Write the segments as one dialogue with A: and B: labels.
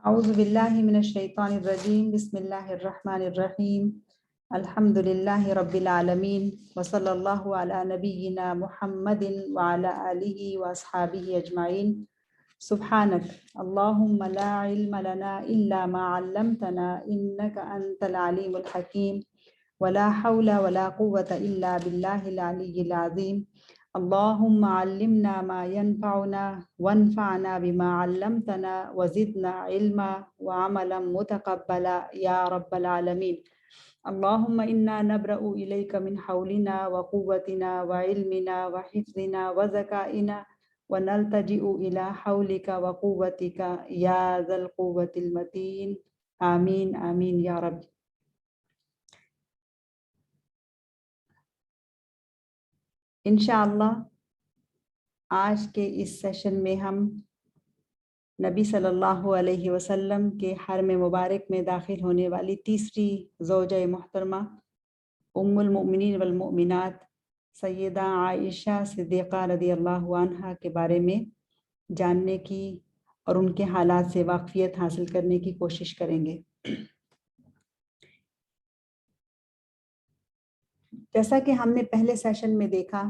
A: اعوذ باللہ من الشیطان الرجیم بسم اللہ الرحمن الرحیم الحمد للہ رب العالمین وصلی اللہ علی نبینا محمد وعلی آلہ واصحابہ اجمعین سبحانک اللہم لا علم لنا الا ما علمتنا انک انت العلیم الحکیم ولا حول ولا قوة الا باللہ العلی العظیم اللهم علمنا ما ينفعنا وانفعنا بما علمتنا وزدنا علما وعملا متقبلا يا رب العالمين اللهم إنا نبرأ إليك من حولنا وقوتنا وعلمنا وحفظنا وذكائنا ونلتجئ إلى حولك وقوتك يا ذا القوة المتين آمين آمين يا رب. انشاءاللہ آج کے اس سیشن میں ہم نبی صلی اللہ علیہ وسلم کے حرم مبارک میں داخل ہونے والی تیسری زوجہ محترمہ ام المؤمنین والمؤمنات سیدہ عائشہ صدیقہ رضی اللہ عنہا کے بارے میں جاننے کی اور ان کے حالات سے واقفیت حاصل کرنے کی کوشش کریں گے. جیسا کہ ہم نے پہلے سیشن میں دیکھا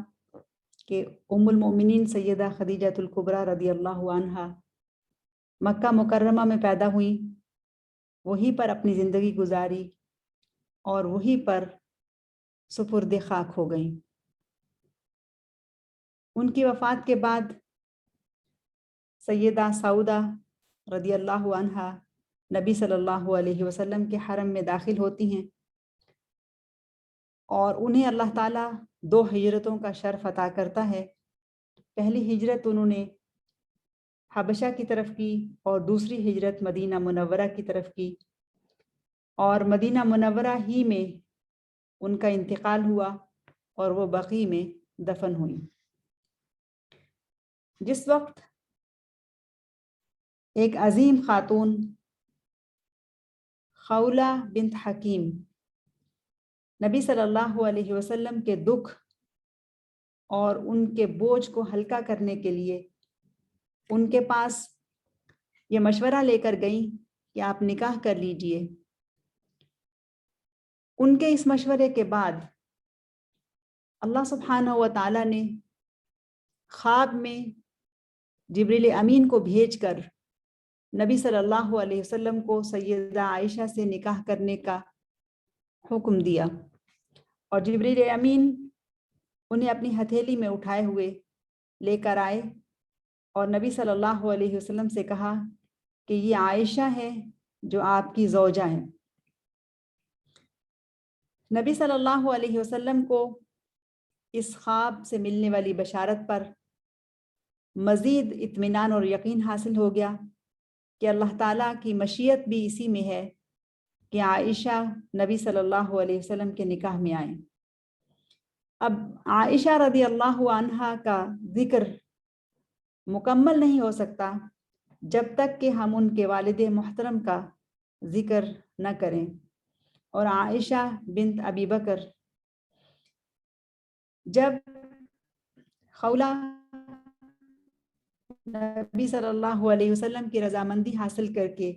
A: کہ ام المؤمنین سیدہ خدیجہ الکبریٰ رضی اللہ عنہا مکہ مکرمہ میں پیدا ہوئیں، وہیں پر اپنی زندگی گزاری اور وہیں پر سپرد خاک ہو گئیں. ان کی وفات کے بعد سیدہ سعودہ رضی اللہ عنہا نبی صلی اللہ علیہ وسلم کے حرم میں داخل ہوتی ہیں اور انہیں اللہ تعالیٰ 2 ہجرتوں کا شرف عطا کرتا ہے. پہلی ہجرت انہوں نے حبشہ کی طرف کی اور دوسری ہجرت مدینہ منورہ کی طرف کی، اور مدینہ منورہ ہی میں ان کا انتقال ہوا اور وہ بقیع میں دفن ہوئیں. جس وقت ایک عظیم خاتون خولہ بنت حکیم نبی صلی اللہ علیہ وسلم کے دکھ اور ان کے بوجھ کو ہلکا کرنے کے لیے ان کے پاس یہ مشورہ لے کر گئیں کہ آپ نکاح کر لیجئے. ان کے اس مشورے کے بعد اللہ سبحانہ و تعالیٰ نے خواب میں جبریل امین کو بھیج کر نبی صلی اللہ علیہ وسلم کو سیدہ عائشہ سے نکاح کرنے کا حکم دیا، اور جبریل امین انہیں اپنی ہتھیلی میں اٹھائے ہوئے لے کر آئے اور نبی صلی اللہ علیہ وسلم سے کہا کہ یہ عائشہ ہے جو آپ کی زوجہ ہیں. نبی صلی اللہ علیہ وسلم کو اس خواب سے ملنے والی بشارت پر مزید اطمینان اور یقین حاصل ہو گیا کہ اللہ تعالیٰ کی مشیت بھی اسی میں ہے کہ عائشہ نبی صلی اللہ علیہ وسلم کے نکاح میں آئیں. اب عائشہ رضی اللہ عنہا کا ذکر مکمل نہیں ہو سکتا جب تک کہ ہم ان کے والد محترم کا ذکر نہ کریں. اور عائشہ بنت ابی بکر جب خولہ نبی صلی اللہ علیہ وسلم کی رضامندی حاصل کر کے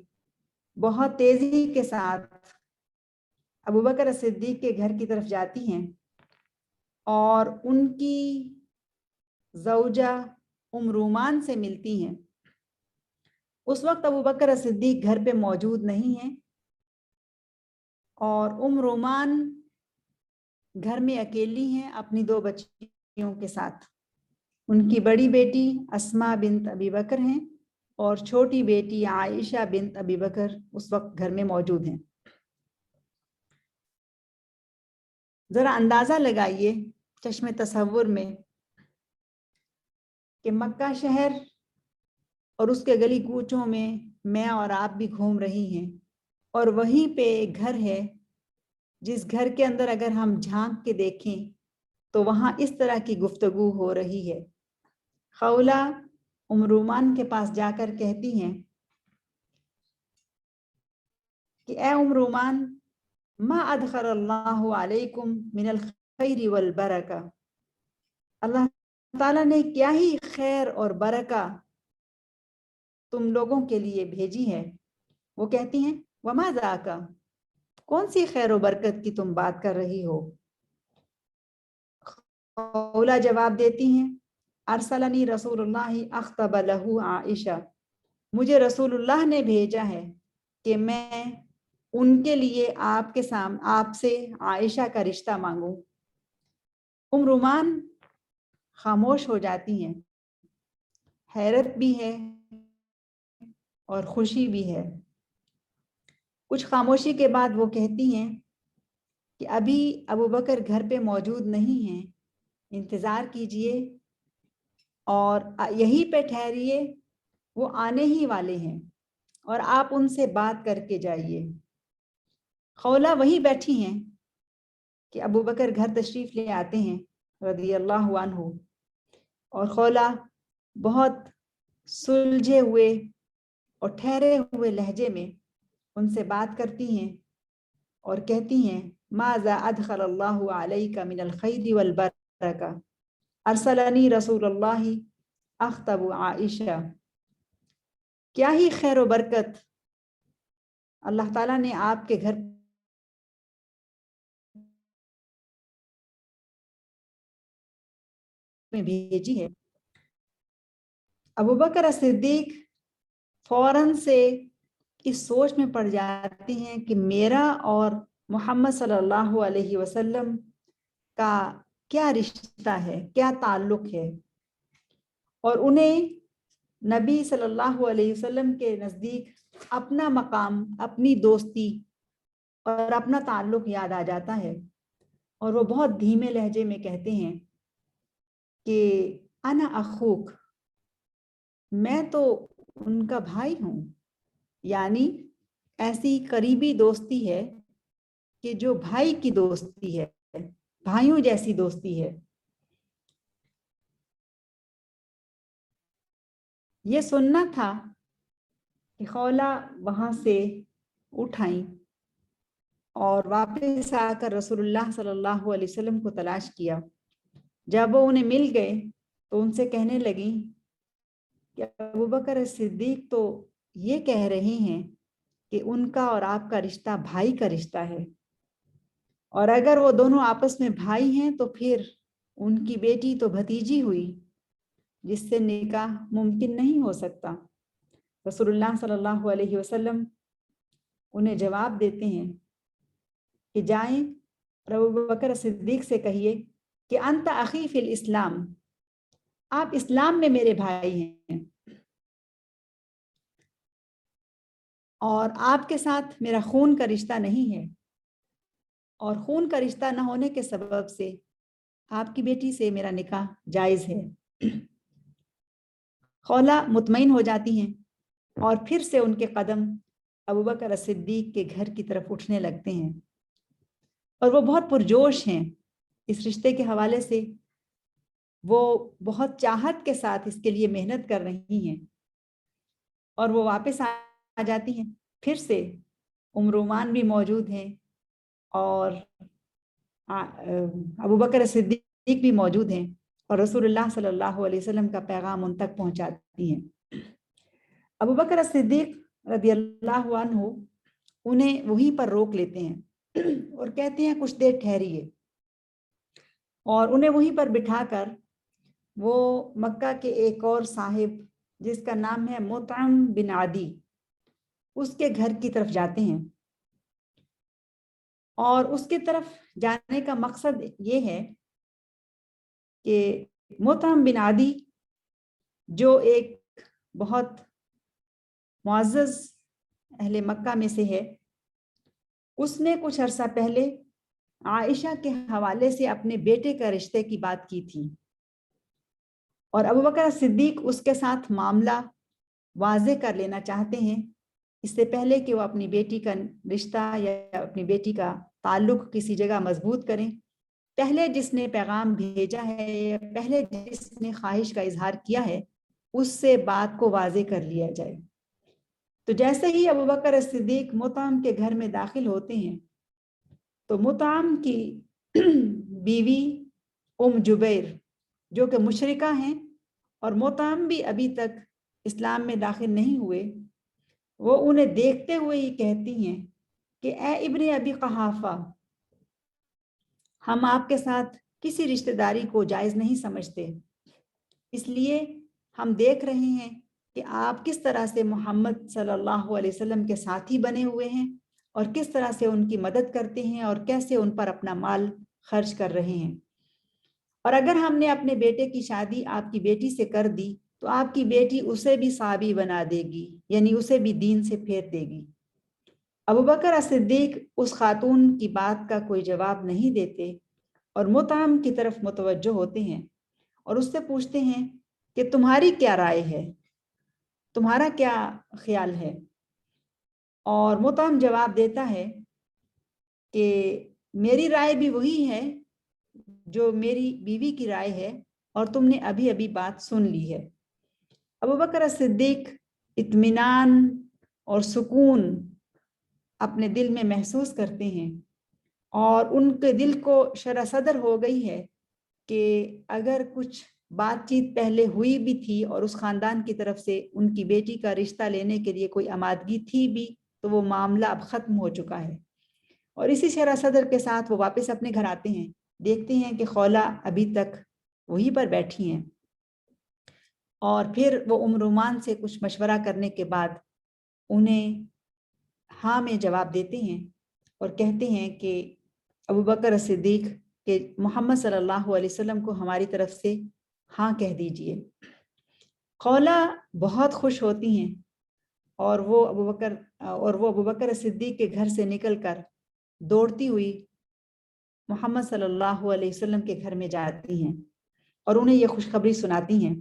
A: بہت تیزی کے ساتھ ابو بکر صدیق کے گھر کی طرف جاتی ہیں اور ان کی زوجہ ام رومان سے ملتی ہیں، اس وقت ابو بکر صدیق گھر پہ موجود نہیں ہیں اور ام رومان گھر میں اکیلی ہیں اپنی 2 بچیوں کے ساتھ. ان کی بڑی بیٹی اسماء بنت ابی بکر ہیں اور چھوٹی بیٹی عائشہ بنت ابی بکر اس وقت گھر میں موجود ہیں. ذرا اندازہ لگائیے چشم تصور میں کہ مکہ شہر اور اس کے گلی کوچوں میں اور آپ بھی گھوم رہی ہیں، اور وہیں پہ ایک گھر ہے جس گھر کے اندر اگر ہم جھانک کے دیکھیں تو وہاں اس طرح کی گفتگو ہو رہی ہے. خولہ ام رومان کے پاس جا کر کہتی ہیں کہ اے ام رومان، ما ادخل اللہ علیکم من الخیر والبرکہ، اللہ تعالیٰ نے کیا ہی خیر اور برکہ تم لوگوں کے لیے بھیجی ہے وہ کہتی ہیں وما ذاکا، کون سی خیر و برکت کی تم بات کر رہی ہو؟ خولا جواب دیتی ہیں ارسلنی رسول اللہ اخطب لہ عائشہ، مجھے رسول اللہ نے بھیجا ہے کہ میں ان کے لیے آپ سے عائشہ کا رشتہ مانگوں۔ رومان خاموش ہو جاتی ہیں، حیرت بھی ہے اور خوشی بھی ہے۔ کچھ خاموشی کے بعد وہ کہتی ہیں کہ ابھی ابو بکر گھر پہ موجود نہیں ہیں، انتظار کیجئے اور یہیں پہ ٹھہریے، وہ آنے ہی والے ہیں اور آپ ان سے بات کر کے جائیے۔ خولا وہیں بیٹھی ہیں کہ ابو بکر گھر تشریف لے آتے ہیں رضی اللہ عنہ، اور خولا بہت سلجھے ہوئے اور ٹھہرے ہوئے لہجے میں ان سے بات کرتی ہیں اور کہتی ہیں ماذا ادخل اللہ علیک من الخیر والبرکہ ارسلنی رسول اللہ اخطب عائشہ، کیا ہی خیر و برکت اللہ تعالیٰ نے آپ کے گھر میں بھیجی ہے۔ ابو بکر صدیق فوراً سے اس سوچ میں پڑ جاتے ہیں کہ میرا اور محمد صلی اللہ علیہ وسلم کا کیا رشتہ ہے، کیا تعلق ہے، اور انہیں نبی صلی اللہ علیہ وسلم کے نزدیک اپنا مقام، اپنی دوستی اور اپنا تعلق یاد آ جاتا ہے، اور وہ بہت دھیمے لہجے میں کہتے ہیں کہ انا اخوک، میں تو ان کا بھائی ہوں، یعنی ایسی قریبی دوستی ہے کہ جو بھائی کی دوستی ہے، بھائیوں جیسی دوستی ہے۔ یہ سننا تھا کہ خولا وہاں سے اٹھائیں اور واپس آ کر رسول اللہ صلی اللہ علیہ وسلم کو تلاش کیا۔ جب وہ انہیں مل گئے تو ان سے کہنے لگیں کہ ابو بکر صدیق تو یہ کہہ رہے ہیں کہ ان کا اور آپ کا رشتہ بھائی کا رشتہ ہے، اور اگر وہ دونوں آپس میں بھائی ہیں تو پھر ان کی بیٹی تو بھتیجی ہوئی، جس سے نکاح ممکن نہیں ہو سکتا۔ رسول اللہ صلی اللہ علیہ وسلم انہیں جواب دیتے ہیں کہ جائیں اور ابو بکر صدیق سے کہیے کہ انت اخی فی الاسلام، آپ اسلام میں میرے بھائی ہیں اور آپ کے ساتھ میرا خون کا رشتہ نہیں ہے، اور خون کا رشتہ نہ ہونے کے سبب سے آپ کی بیٹی سے میرا نکاح جائز ہے۔ خولا مطمئن ہو جاتی ہیں اور پھر سے ان کے قدم ابو بکر صدیق کے گھر کی طرف اٹھنے لگتے ہیں، اور وہ بہت پرجوش ہیں اس رشتے کے حوالے سے، وہ بہت چاہت کے ساتھ اس کے لیے محنت کر رہی ہیں، اور وہ واپس آ جاتی ہیں۔ پھر سے رومان بھی موجود ہیں اور ابو بکر صدیق بھی موجود ہیں، اور رسول اللہ صلی اللہ علیہ وسلم کا پیغام ان تک پہنچاتی ہیں۔ ابو بکر صدیق رضی اللہ عنہ انہیں وہیں پر روک لیتے ہیں اور کہتے ہیں کچھ دیر ٹھہریے، اور انہیں وہیں پر بٹھا کر وہ مکہ کے ایک اور صاحب جس کا نام ہے مطعم بن عدی، اس کے گھر کی طرف جاتے ہیں، اور اس کی طرف جانے کا مقصد یہ ہے کہ مطعم بن عدی جو ایک بہت معزز اہل مکہ میں سے ہے، اس نے کچھ عرصہ پہلے عائشہ کے حوالے سے اپنے بیٹے کا رشتے کی بات کی تھی، اور ابو بکر صدیق اس کے ساتھ معاملہ واضح کر لینا چاہتے ہیں اس سے پہلے کہ وہ اپنی بیٹی کا رشتہ یا اپنی بیٹی کا تعلق کسی جگہ مضبوط کریں۔ پہلے جس نے پیغام بھیجا ہے یا پہلے جس نے خواہش کا اظہار کیا ہے اس سے بات کو واضح کر لیا جائے۔ تو جیسے ہی ابو بکر صدیق مطعم کے گھر میں داخل ہوتے ہیں تو مطعم کی بیوی جبیر جو کہ مشرکہ ہیں اور مطعم بھی ابھی تک اسلام میں داخل نہیں ہوئے، وہ انہیں دیکھتے ہوئے ہی کہتی ہیں کہ اے ابن ابی قحافہ، ہم آپ کے ساتھ کسی رشتہ داری کو جائز نہیں سمجھتے، اس لیے ہم دیکھ رہے ہیں کہ آپ کس طرح سے محمد صلی اللہ علیہ وسلم کے ساتھی بنے ہوئے ہیں اور کس طرح سے ان کی مدد کرتے ہیں اور کیسے ان پر اپنا مال خرچ کر رہے ہیں، اور اگر ہم نے اپنے بیٹے کی شادی آپ کی بیٹی سے کر دی تو آپ کی بیٹی اسے بھی صحابی بنا دے گی، یعنی اسے بھی دین سے پھیر دے گی۔ ابوبکر صدیق اس خاتون کی بات کا کوئی جواب نہیں دیتے اور مطعم کی طرف متوجہ ہوتے ہیں اور اس سے پوچھتے ہیں کہ تمہاری کیا رائے ہے، تمہارا کیا خیال ہے؟ اور مطعم جواب دیتا ہے کہ میری رائے بھی وہی ہے جو میری بیوی کی رائے ہے اور تم نے ابھی ابھی بات سن لی ہے۔ ابوبکر صدیق اطمینان اور سکون اپنے دل میں محسوس کرتے ہیں اور ان کے دل کو شرح صدر ہو گئی ہے کہ اگر کچھ بات چیت پہلے ہوئی بھی تھی اور اس خاندان کی طرف سے ان کی بیٹی کا رشتہ لینے کے لیے کوئی آمادگی تھی بھی تو وہ معاملہ اب ختم ہو چکا ہے، اور اسی شرح صدر کے ساتھ وہ واپس اپنے گھر آتے ہیں، دیکھتے ہیں کہ خولہ ابھی تک وہیں پر بیٹھی ہیں، اور پھر وہ رومان سے کچھ مشورہ کرنے کے بعد انہیں ہاں میں جواب دیتے ہیں اور کہتے ہیں کہ ابوبکر صدیق کہ محمد صلی اللہ علیہ وسلم کو ہماری طرف سے ہاں کہہ دیجئے۔ خولہ بہت خوش ہوتی ہیں اور وہ ابوبکر صدیق کے گھر سے نکل کر دوڑتی ہوئی محمد صلی اللہ علیہ وسلم کے گھر میں جاتی ہیں اور انہیں یہ خوشخبری سناتی ہیں۔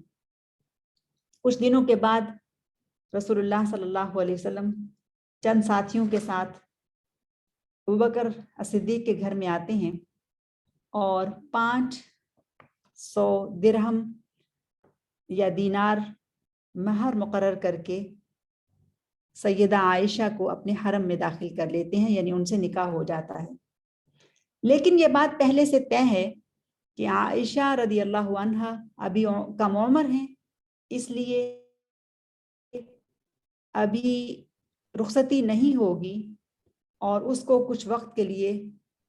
A: کچھ دنوں کے بعد رسول اللہ صلی اللہ علیہ وسلم چند ساتھیوں کے ساتھ ابوبکر صدیق کے گھر میں آتے ہیں اور 500 درہم یا دینار مہر مقرر کر کے سیدہ عائشہ کو اپنے حرم میں داخل کر لیتے ہیں، یعنی ان سے نکاح ہو جاتا ہے۔ لیکن یہ بات پہلے سے طے ہے کہ عائشہ رضی اللہ عنہا ابھی کم عمر ہیں، اس لیے ابھی رخصتی نہیں ہوگی اور اس کو کچھ وقت کے لیے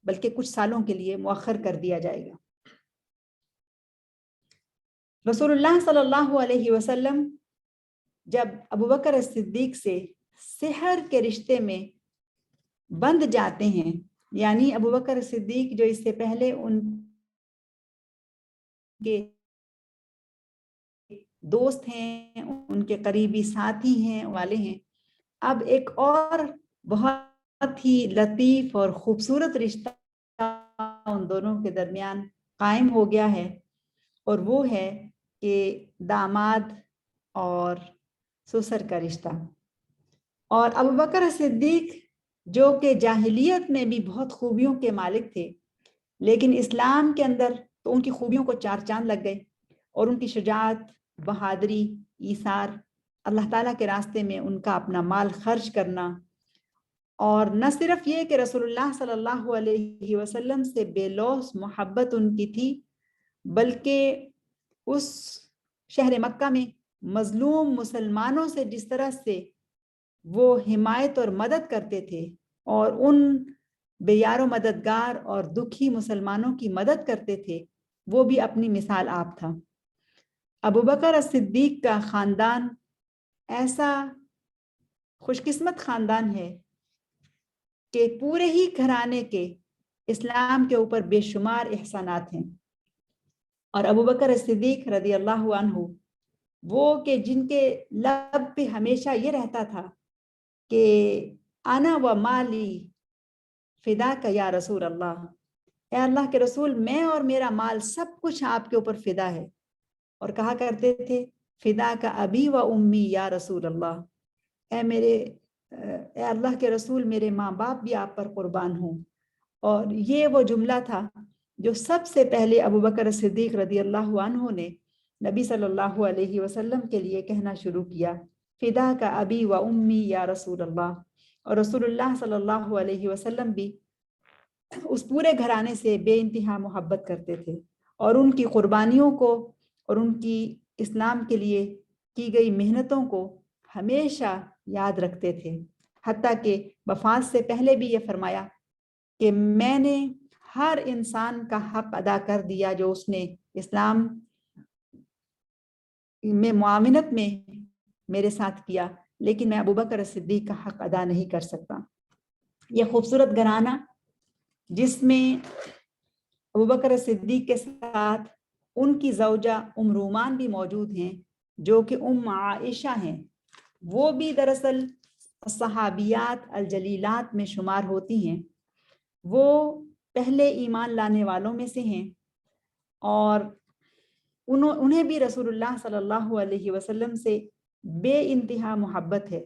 A: بلکہ کچھ سالوں کے لیے مؤخر کر دیا جائے گا۔ رسول اللہ صلی اللہ علیہ وسلم جب ابوبکر صدیق سے سحر کے رشتے میں بند جاتے ہیں، یعنی ابوبکر صدیق جو اس سے پہلے ان کے دوست ہیں، ان کے قریبی ساتھی ہیں والے ہیں، اب ایک اور بہت ہی لطیف اور خوبصورت رشتہ ان دونوں کے درمیان قائم ہو گیا ہے، اور وہ ہے کہ داماد اور سسر کا رشتہ۔ اور ابوبکر صدیق جو کہ جاہلیت میں بھی بہت خوبیوں کے مالک تھے، لیکن اسلام کے اندر تو ان کی خوبیوں کو چار چاند لگ گئے، اور ان کی شجاعت، بہادری، ایثار، اللہ تعالیٰ کے راستے میں ان کا اپنا مال خرچ کرنا، اور نہ صرف یہ کہ رسول اللہ صلی اللہ علیہ وسلم سے بے لوث محبت ان کی تھی، بلکہ اس شہر مکہ میں مظلوم مسلمانوں سے جس طرح سے وہ حمایت اور مدد کرتے تھے اور ان بے یار و مددگار اور دکھی مسلمانوں کی مدد کرتے تھے، وہ بھی اپنی مثال آپ تھا۔ ابوبکر صدیق کا خاندان ایسا خوش قسمت خاندان ہے کہ پورے ہی گھرانے کے اسلام کے اوپر بے شمار احسانات ہیں، اور ابوبکر صدیق رضی اللہ عنہ وہ کہ جن کے لب پہ ہمیشہ یہ رہتا تھا کہ انا و مالی فداک یا رسول اللہ، اے اللہ کے رسول میں اور میرا مال سب کچھ آپ کے اوپر فدا ہے، اور کہا کرتے تھے فدا کا ابی و امی یا رسول اللہ، اے اللہ کے رسول میرے ماں باپ بھی آپ پر قربان ہوں۔ اور یہ وہ جملہ تھا جو سب سے پہلے ابوبکر صدیق رضی اللہ عنہ نے نبی صلی اللہ علیہ وسلم کے لیے کہنا شروع کیا، فدا کا ابی و امی یا رسول اللہ۔ اور رسول اللہ صلی اللہ علیہ وسلم بھی اس پورے گھرانے سے بے انتہا محبت کرتے تھے، اور ان کی قربانیوں کو اور ان کی اسلام کے لیے کی گئی محنتوں کو ہمیشہ یاد رکھتے تھے، حتیٰ کہ وفات سے پہلے بھی یہ فرمایا کہ میں نے ہر انسان کا حق ادا کر دیا جو اس نے اسلام میں معاونت میں میرے ساتھ کیا، لیکن میں ابوبکر صدیق کا حق ادا نہیں کر سکتا۔ یہ خوبصورت گھرانہ جس میں ابوبکر صدیق کے ساتھ ان کی زوجہ ام رومان بھی موجود ہیں جو کہ ام عائشہ ہیں، وہ بھی دراصل صحابیات الجلیلات میں شمار ہوتی ہیں، وہ پہلے ایمان لانے والوں میں سے ہیں، اور انہیں بھی رسول اللہ صلی اللہ علیہ وسلم سے بے انتہا محبت ہے۔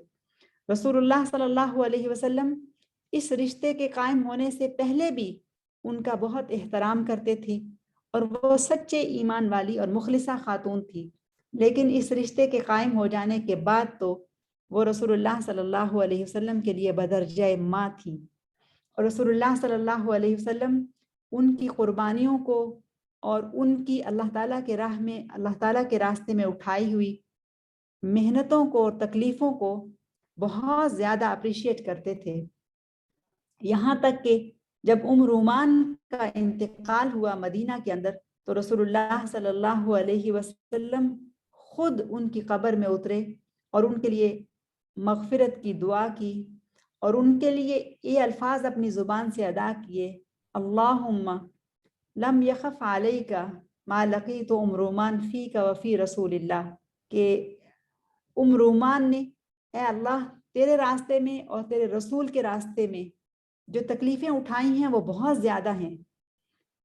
A: رسول اللہ صلی اللہ علیہ وسلم اس رشتے کے قائم ہونے سے پہلے بھی ان کا بہت احترام کرتے تھے، اور وہ سچے ایمان والی اور مخلصہ خاتون تھی، لیکن اس رشتے کے قائم ہو جانے کے بعد تو وہ رسول اللہ صلی اللہ علیہ وسلم کے لیے بدرجہ ماں تھی، اور رسول اللہ صلی اللہ علیہ وسلم ان کی قربانیوں کو اور ان کی اللہ تعالیٰ کے راہ میں، اللہ تعالیٰ کے راستے میں اٹھائی ہوئی محنتوں کو اور تکلیفوں کو بہت زیادہ اپریشیٹ کرتے تھے، یہاں تک کہ جب ام رومان کا انتقال ہوا مدینہ کے اندر تو رسول اللہ صلی اللہ علیہ وسلم خود ان کی قبر میں اترے اور ان کے لیے مغفرت کی دعا کی، اور ان کے لیے یہ الفاظ اپنی زبان سے ادا کیے، اللہم لم یخف علیک ما لقیت ام رومان فیک وفی رسول اللہ، کہ ام رومان نے اے اللہ تیرے راستے میں اور تیرے رسول کے راستے میں جو تکلیفیں اٹھائی ہیں وہ بہت زیادہ ہیں،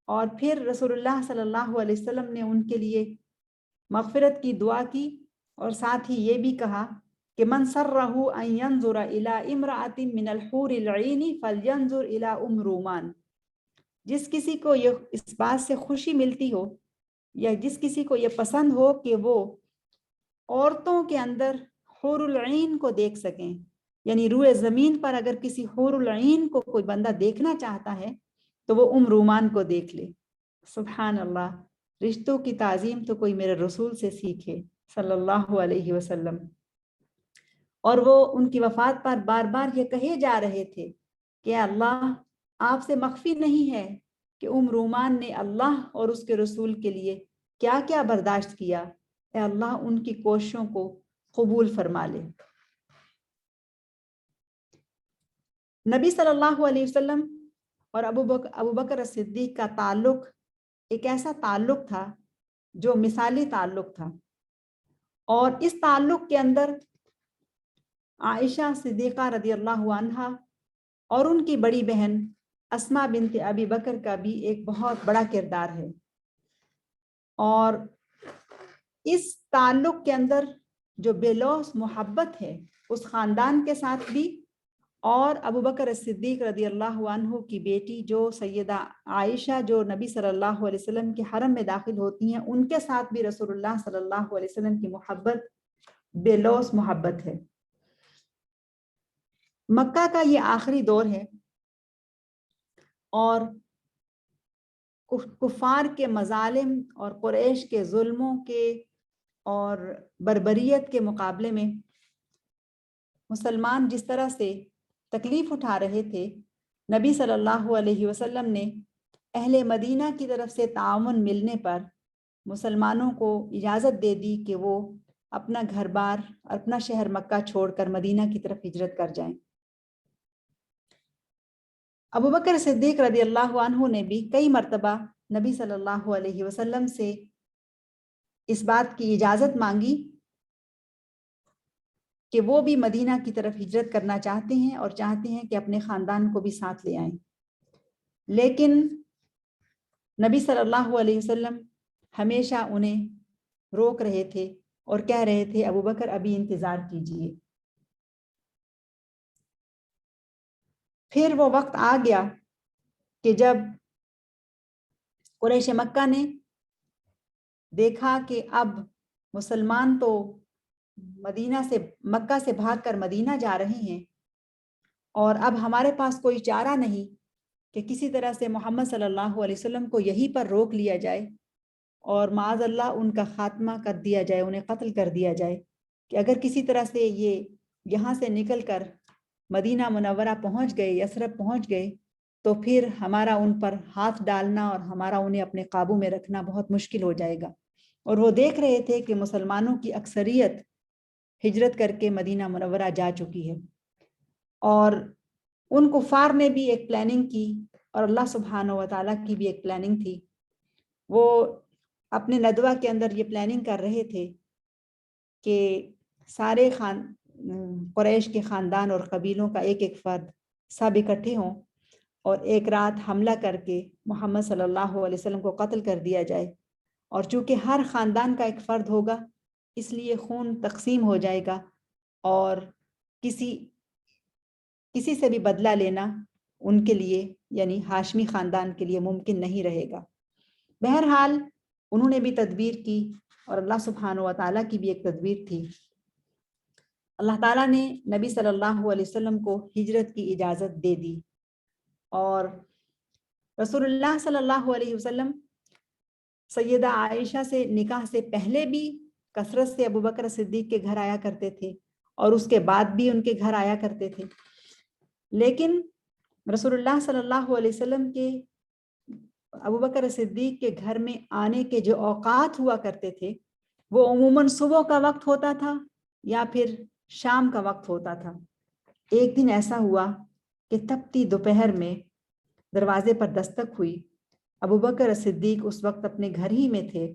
A: اور پھر رسول اللہ صلی اللہ علیہ وسلم نے ان کے لیے مغفرت کی دعا کی، اور ساتھ ہی یہ بھی کہا کہ من سرہ ان ینظر الی امرأۃ من الحور العین فلینظر الی ام رومان، جس کسی کو یہ اس بات سے خوشی ملتی ہو یا جس کسی کو یہ پسند ہو کہ وہ عورتوں کے اندر حور العین کو دیکھ سکیں، یعنی روئے زمین پر اگر کسی حور العین کو کوئی بندہ دیکھنا چاہتا ہے تو وہ ام رومان کو دیکھ لے۔ سبحان اللہ، رشتوں کی تعظیم تو کوئی میرے رسول سے سیکھے صلی اللہ علیہ وسلم۔ اور وہ ان کی وفات پر بار بار یہ کہے جا رہے تھے کہ اللہ آپ سے مخفی نہیں ہے کہ ام رومان نے اللہ اور اس کے رسول کے لیے کیا کیا برداشت کیا، اے اللہ ان کی کوششوں کو قبول فرما لے۔ نبی صلی اللہ علیہ وسلم اور ابو بکر صدیق کا تعلق ایک ایسا تعلق تھا جو مثالی تعلق تھا، اور اس تعلق کے اندر عائشہ صدیقہ رضی اللہ عنہا اور ان کی بڑی بہن اسماء بنت ابی بکر کا بھی ایک بہت بڑا کردار ہے، اور اس تعلق کے اندر جو بے لوث محبت ہے اس خاندان کے ساتھ بھی، اور ابو بکر صدیق رضی اللہ عنہ کی بیٹی جو سیدہ عائشہ جو نبی صلی اللہ علیہ وسلم کے حرم میں داخل ہوتی ہیں ان کے ساتھ بھی رسول اللہ صلی اللہ علیہ وسلم کی محبت بے لوث محبت ہے۔ مکہ کا یہ آخری دور ہے، اور کفار کے مظالم اور قریش کے ظلموں کے اور بربریت کے مقابلے میں مسلمان جس طرح سے تکلیف اٹھا رہے تھے، نبی صلی اللہ علیہ وسلم نے اہل مدینہ کی طرف سے تعاون ملنے پر مسلمانوں کو اجازت دے دی کہ وہ اپنا گھر بار، اپنا شہر مکہ چھوڑ کر مدینہ کی طرف ہجرت کر جائیں۔ ابو بکر صدیق رضی اللہ عنہ نے بھی کئی مرتبہ نبی صلی اللہ علیہ وسلم سے اس بات کی اجازت مانگی کہ وہ بھی مدینہ کی طرف ہجرت کرنا چاہتے ہیں اور چاہتے ہیں کہ اپنے خاندان کو بھی ساتھ لے آئیں، لیکن نبی صلی اللہ علیہ وسلم ہمیشہ انہیں روک رہے تھے اور کہہ رہے تھے ابو بکر ابھی انتظار کیجئے۔ پھر وہ وقت آ گیا کہ جب قریش مکہ نے دیکھا کہ اب مسلمان تو مکہ سے بھاگ کر مدینہ جا رہے ہیں، اور اب ہمارے پاس کوئی چارہ نہیں کہ کسی طرح سے محمد صلی اللہ علیہ وسلم کو یہیں پر روک لیا جائے اور معاذ اللہ ان کا خاتمہ کر دیا جائے، انہیں قتل کر دیا جائے، کہ اگر کسی طرح سے یہ یہاں سے نکل کر مدینہ منورہ پہنچ گئے، یثرب پہنچ گئے، تو پھر ہمارا ان پر ہاتھ ڈالنا اور ہمارا انہیں اپنے قابو میں رکھنا بہت مشکل ہو جائے گا۔ اور وہ دیکھ رہے تھے کہ مسلمانوں کی اکثریت ہجرت کر کے مدینہ منورہ جا چکی ہے، اور ان کفار نے بھی ایک پلاننگ کی، اور اللہ سبحانہ و تعالیٰ کی بھی ایک پلاننگ تھی۔ وہ اپنے ندوہ کے اندر یہ پلاننگ کر رہے تھے کہ سارے قریش کے خاندان اور قبیلوں کا ایک ایک فرد سب اکٹھے ہوں اور ایک رات حملہ کر کے محمد صلی اللہ علیہ وسلم کو قتل کر دیا جائے۔ اور چونکہ ہر خاندان کا ایک فرد ہوگا، اس لیے خون تقسیم ہو جائے گا اور کسی سے بھی بدلہ لینا ان کے لیے، یعنی ہاشمی خاندان کے لیے ممکن نہیں رہے گا۔ بہرحال انہوں نے بھی تدبیر کی، اور اللہ سبحانہ و تعالیٰ کی بھی ایک تدبیر تھی۔ اللہ تعالیٰ نے نبی صلی اللہ علیہ وسلم کو ہجرت کی اجازت دے دی، اور رسول اللہ صلی اللہ علیہ وسلم سیدہ عائشہ سے نکاح سے پہلے بھی کثرت سے ابو بکر صدیق کے گھر آیا کرتے تھے، اور اس کے بعد بھی ان کے گھر آیا کرتے تھے۔ لیکن رسول اللہ صلی اللہ علیہ وسلم کے ابو بکر صدیق کے گھر میں آنے کے جو اوقات ہوا کرتے تھے، وہ عموماً صبح کا وقت ہوتا تھا یا پھر شام کا وقت ہوتا تھا۔ ایک دن ایسا ہوا کہ تپتی دوپہر میں دروازے پر دستک ہوئی۔ ابو بکر صدیق اس وقت اپنے گھر ہی میں تھے،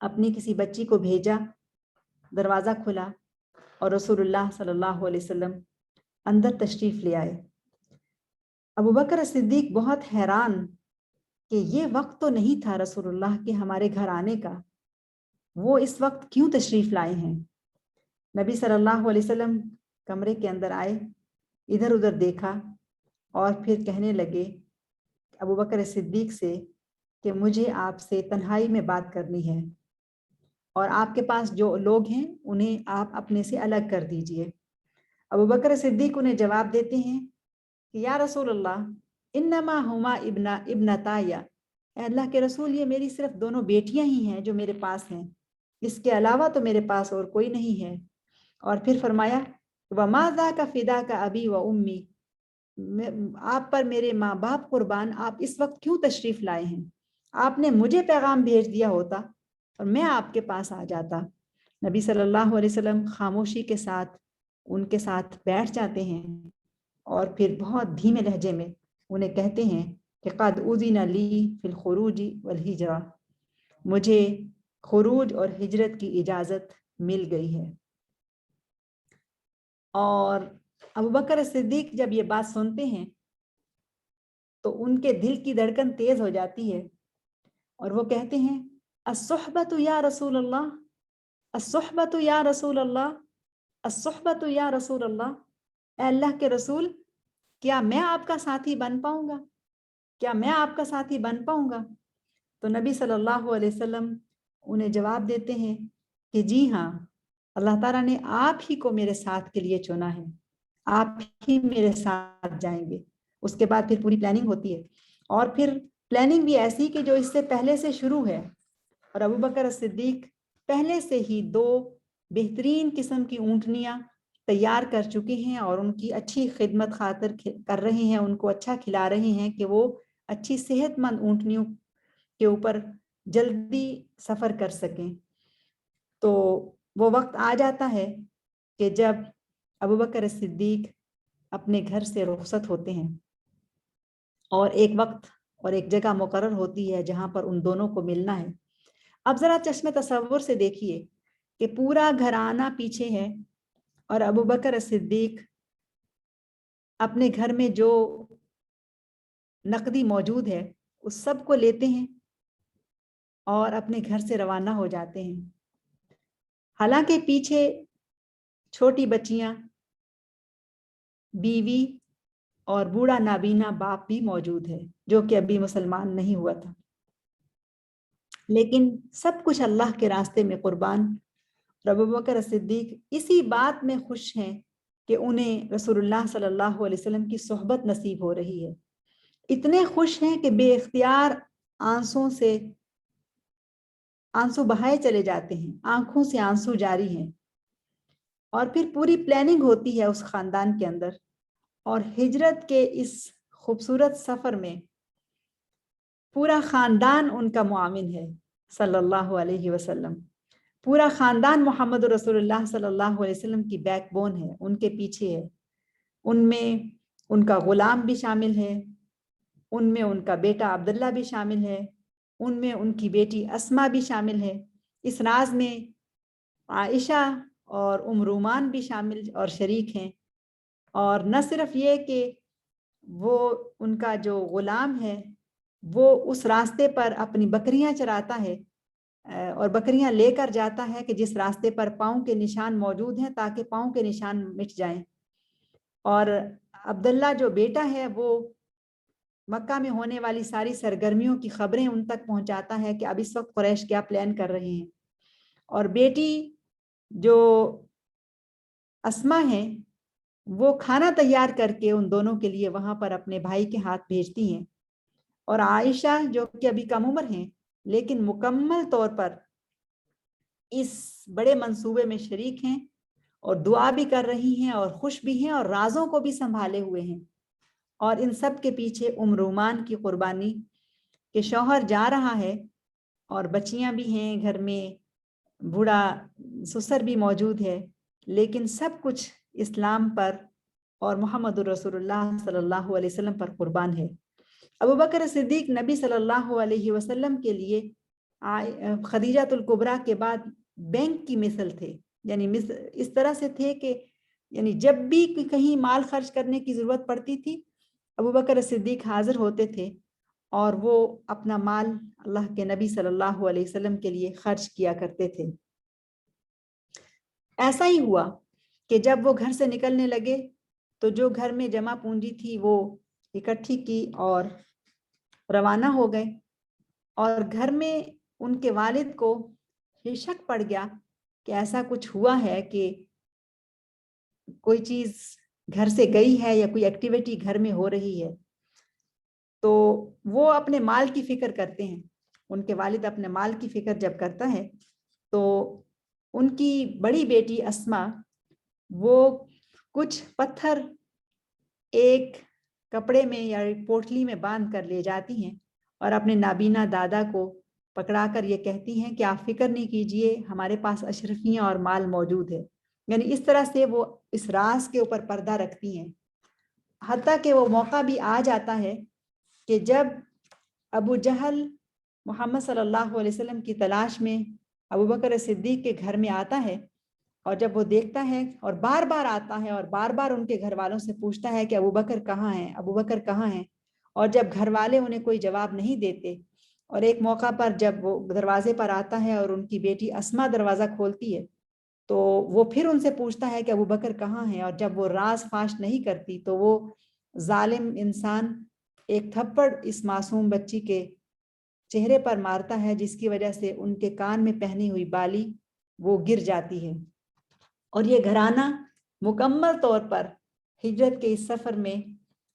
A: اپنی کسی بچی کو بھیجا، دروازہ کھلا اور رسول اللہ صلی اللہ علیہ وسلم اندر تشریف لے آئے۔ ابو بکر صدیق بہت حیران کہ یہ وقت تو نہیں تھا رسول اللہ کے ہمارے گھر آنے کا، وہ اس وقت کیوں تشریف لائے ہیں؟ نبی صلی اللہ علیہ وسلم کمرے کے اندر آئے، ادھر ادھر دیکھا اور پھر کہنے لگے ابو بکر صدیق سے کہ مجھے آپ سے تنہائی میں بات کرنی ہے، اور آپ کے پاس جو لوگ ہیں انہیں آپ اپنے سے الگ کر دیجئے۔ ابو بکر صدیق انہیں جواب دیتے ہیں کہ یا رسول اللہ انما ہما ابنتایا، اے اللہ کے رسول یہ میری صرف دونوں بیٹیاں ہی ہیں جو میرے پاس ہیں، اس کے علاوہ تو میرے پاس اور کوئی نہیں ہے۔ اور پھر فرمایا وما ذاک فداک ابی و امی، آپ پر میرے ماں باپ قربان، آپ اس وقت کیوں تشریف لائے ہیں؟ آپ نے مجھے پیغام بھیج دیا ہوتا اور میں آپ کے پاس آ جاتا۔ نبی صلی اللہ علیہ وسلم خاموشی کے ساتھ ان کے ساتھ بیٹھ جاتے ہیں، اور پھر بہت دھیمے لہجے میں انہیں کہتے ہیں کہ قد اذن لی فی الخروج والہجرہ، مجھے خروج اور ہجرت کی اجازت مل گئی ہے۔ اور ابو بکر صدیق جب یہ بات سنتے ہیں تو ان کے دل کی دھڑکن تیز ہو جاتی ہے، اور وہ کہتے ہیں الصحبۃ یا رسول اللہ، الصحبۃ یا رسول اللہ، الصحبۃ یا رسول اللہ، اے اللہ کے رسول کیا میں آپ کا ساتھی بن پاؤں گا؟ کیا میں آپ کا ساتھی بن پاؤں گا؟ تو نبی صلی اللہ علیہ وسلم انہیں جواب دیتے ہیں کہ جی ہاں، اللہ تعالیٰ نے آپ ہی کو میرے ساتھ کے لیے چنا ہے، آپ ہی میرے ساتھ جائیں گے۔ اس کے بعد پھر پوری پلاننگ ہوتی ہے، اور پھر پلاننگ بھی ایسی کہ جو اس سے پہلے سے شروع ہے، اور ابو بکر صدیق پہلے سے ہی 2 بہترین قسم کی اونٹنیاں تیار کر چکے ہیں، اور ان کی اچھی خدمت خاطر کر رہے ہیں، ان کو اچھا کھلا رہے ہیں کہ وہ اچھی صحت مند اونٹنیوں کے اوپر جلدی سفر کر سکیں۔ تو وہ وقت آ جاتا ہے کہ جب ابو بکر صدیق اپنے گھر سے رخصت ہوتے ہیں، اور ایک وقت اور ایک جگہ مقرر ہوتی ہے جہاں پر ان دونوں کو ملنا ہے۔ اب ذرا چشم تصور سے دیکھیے کہ پورا گھرانہ پیچھے ہے، اور ابو بکر صدیق اپنے گھر میں جو نقدی موجود ہے اس سب کو لیتے ہیں اور اپنے گھر سے روانہ ہو جاتے ہیں۔ حالانکہ پیچھے چھوٹی بچیاں، بیوی اور بوڑھا نابینا باپ بھی موجود ہے جو کہ ابھی مسلمان نہیں ہوا تھا، لیکن سب کچھ اللہ کے راستے میں قربان۔ ابو بکر صدیق اسی بات میں خوش ہیں کہ انہیں رسول اللہ صلی اللہ علیہ وسلم کی صحبت نصیب ہو رہی ہے، اتنے خوش ہیں کہ بے اختیار آنسو بہائے چلے جاتے ہیں، آنکھوں سے آنسو جاری ہیں۔ اور پھر پوری پلاننگ ہوتی ہے اس خاندان کے اندر، اور ہجرت کے اس خوبصورت سفر میں پورا خاندان ان کا معاون ہے صلی اللہ علیہ وسلم. پورا خاندان محمد رسول اللہ صلی اللہ علیہ وسلم کی بیک بون ہے، ان کے پیچھے ہے. ان میں ان کا غلام بھی شامل ہے، ان میں ان کا بیٹا عبداللہ بھی شامل ہے، ان میں ان کی بیٹی اسما بھی شامل ہے. اس راز میں عائشہ اور رومان بھی شامل اور شریک ہیں. اور نہ صرف یہ کہ وہ ان کا جو غلام ہے وہ اس راستے پر اپنی بکریاں چراتا ہے اور بکریاں لے کر جاتا ہے کہ جس راستے پر پاؤں کے نشان موجود ہیں تاکہ پاؤں کے نشان مٹ جائیں. اور عبداللہ جو بیٹا ہے وہ مکہ میں ہونے والی ساری سرگرمیوں کی خبریں ان تک پہنچاتا ہے کہ اب اس وقت قریش کیا پلان کر رہے ہیں. اور بیٹی جو اسما ہے وہ کھانا تیار کر کے ان دونوں کے لیے وہاں پر اپنے بھائی کے ہاتھ بھیجتی ہیں. اور عائشہ جو کہ ابھی کم عمر ہیں لیکن مکمل طور پر اس بڑے منصوبے میں شریک ہیں اور دعا بھی کر رہی ہیں اور خوش بھی ہیں اور رازوں کو بھی سنبھالے ہوئے ہیں. اور ان سب کے پیچھے رومان کی قربانی کہ شوہر جا رہا ہے اور بچیاں بھی ہیں گھر میں، بوڑھا سسر بھی موجود ہے، لیکن سب کچھ اسلام پر اور محمد رسول اللہ صلی اللہ علیہ وسلم پر قربان ہے. ابوبکر صدیق نبی صلی اللہ علیہ وسلم کے لیے خدیجہ الکبریٰ کے بعد بینک کی مثل تھے. یعنی اس طرح سے تھے کہ یعنی جب بھی کہیں مال خرچ کرنے کی ضرورت پڑتی تھی ابوبکر صدیق حاضر ہوتے تھے اور وہ اپنا مال اللہ کے نبی صلی اللہ علیہ وسلم کے لیے خرچ کیا کرتے تھے. ایسا ہی ہوا کہ جب وہ گھر سے نکلنے لگے تو جو گھر میں جمع پونجی تھی وہ اکٹھی کی اور روانہ ہو گئے. اور گھر میں ان کے والد کو یہ شک پڑ گیا کہ ایسا کچھ ہوا ہے کہ کوئی چیز گھر سے گئی ہے یا کوئی ایکٹیویٹی گھر میں ہو رہی ہے. تو وہ اپنے مال کی فکر کرتے ہیں. ان کے والد اپنے مال کی فکر جب کرتا ہے تو ان کی بڑی بیٹی اسما وہ کچھ پتھر ایک کپڑے میں یا پوٹلی میں باندھ کر لے جاتی ہیں اور اپنے نابینا دادا کو پکڑا کر یہ کہتی ہیں کہ آپ فکر نہیں کیجئے، ہمارے پاس اشرفیاں اور مال موجود ہے. یعنی اس طرح سے وہ اس راز کے اوپر پردہ رکھتی ہیں. حتیٰ کہ وہ موقع بھی آ جاتا ہے کہ جب ابو جہل محمد صلی اللہ علیہ وسلم کی تلاش میں ابوبکر صدیق کے گھر میں آتا ہے اور جب وہ دیکھتا ہے اور بار بار آتا ہے اور بار بار ان کے گھر والوں سے پوچھتا ہے کہ ابوبکر کہاں ہیں، ابوبکر کہاں ہیں، اور جب گھر والے انہیں کوئی جواب نہیں دیتے اور ایک موقع پر جب وہ دروازے پر آتا ہے اور ان کی بیٹی اسما دروازہ کھولتی ہے تو وہ پھر ان سے پوچھتا ہے کہ ابوبکر کہاں ہیں، اور جب وہ راز فاش نہیں کرتی تو وہ ظالم انسان ایک تھپڑ اس معصوم بچی کے چہرے پر مارتا ہے جس کی وجہ سے ان کے کان میں پہنی ہوئی بالی وہ گر جاتی ہے. اور یہ گھرانہ مکمل طور پر ہجرت کے اس سفر میں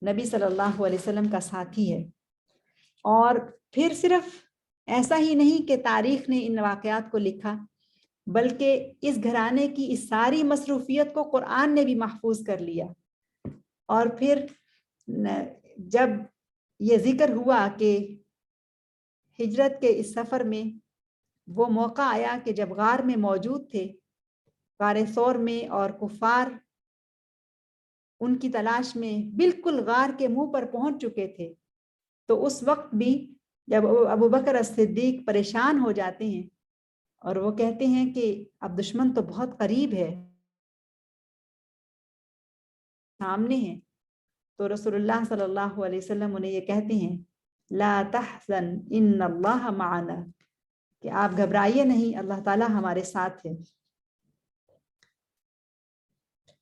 A: نبی صلی اللہ علیہ وسلم کا ساتھی ہے. اور پھر صرف ایسا ہی نہیں کہ تاریخ نے ان واقعات کو لکھا بلکہ اس گھرانے کی اس ساری مصروفیت کو قرآن نے بھی محفوظ کر لیا. اور پھر جب یہ ذکر ہوا کہ ہجرت کے اس سفر میں وہ موقع آیا کہ جب غار میں موجود تھے، غار ثور میں، اور کفار ان کی تلاش میں بالکل غار کے منہ پر پہنچ چکے تھے، تو اس وقت بھی جب ابوبکر صدیق پریشان ہو جاتے ہیں اور وہ کہتے ہیں کہ اب دشمن تو بہت قریب ہے، سامنے ہیں، تو رسول اللہ صلی اللہ علیہ وسلم انہیں یہ کہتے ہیں لا تحزن ان اللہ معنا، کہ آپ گھبرائیے نہیں، اللہ تعالیٰ ہمارے ساتھ ہے.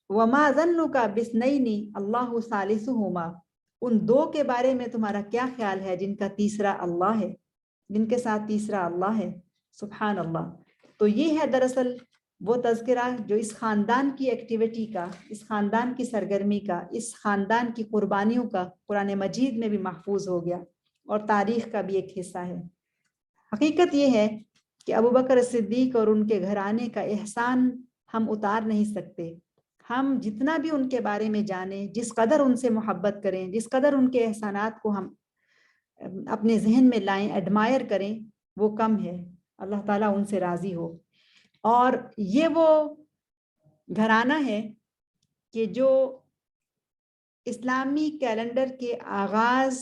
A: وما ظنک باثنین اللہ ثالثہما، ان دو کے بارے میں تمہارا کیا خیال ہے جن کا تیسرا اللہ ہے، جن کے ساتھ تیسرا اللہ ہے. سبحان اللہ. تو یہ ہے دراصل وہ تذکرہ جو اس خاندان کی ایکٹیویٹی کا، اس خاندان کی سرگرمی کا، اس خاندان کی قربانیوں کا قرآن مجید میں بھی محفوظ ہو گیا اور تاریخ کا بھی ایک حصہ ہے. حقیقت یہ ہے کہ ابوبکر صدیق اور ان کے گھرانے کا احسان ہم اتار نہیں سکتے. ہم جتنا بھی ان کے بارے میں جانیں، جس قدر ان سے محبت کریں، جس قدر ان کے احسانات کو ہم اپنے ذہن میں لائیں، ایڈمائر کریں، وہ کم ہے. اللہ تعالیٰ ان سے راضی ہو. اور یہ وہ گھرانہ ہے کہ جو اسلامی کیلنڈر کے آغاز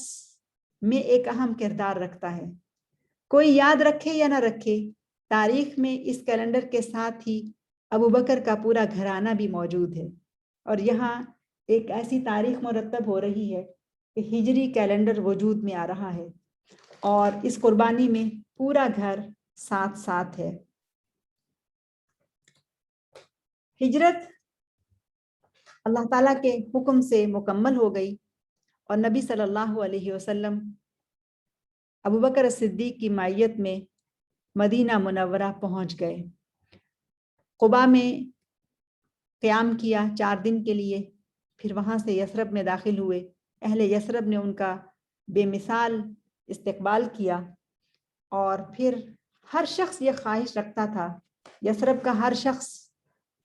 A: میں ایک اہم کردار رکھتا ہے. کوئی یاد رکھے یا نہ رکھے، تاریخ میں اس کیلنڈر کے ساتھ ہی ابوبکر کا پورا گھرانہ بھی موجود ہے. اور یہاں ایک ایسی تاریخ مرتب ہو رہی ہے کہ ہجری کیلنڈر وجود میں آ رہا ہے، اور اس قربانی میں پورا گھر ساتھ ساتھ ہے. ہجرت اللہ تعالیٰ کے حکم سے مکمل ہو گئی، اور نبی صلی اللہ علیہ وسلم ابوبکر صدیق کی معیت میں مدینہ منورہ پہنچ گئے. قباء میں قیام کیا 4 دن کے لیے، پھر وہاں سے یثرب میں داخل ہوئے. اہل یثرب نے ان کا بے مثال استقبال کیا، اور پھر ہر شخص یہ خواہش رکھتا تھا، یثرب کا ہر شخص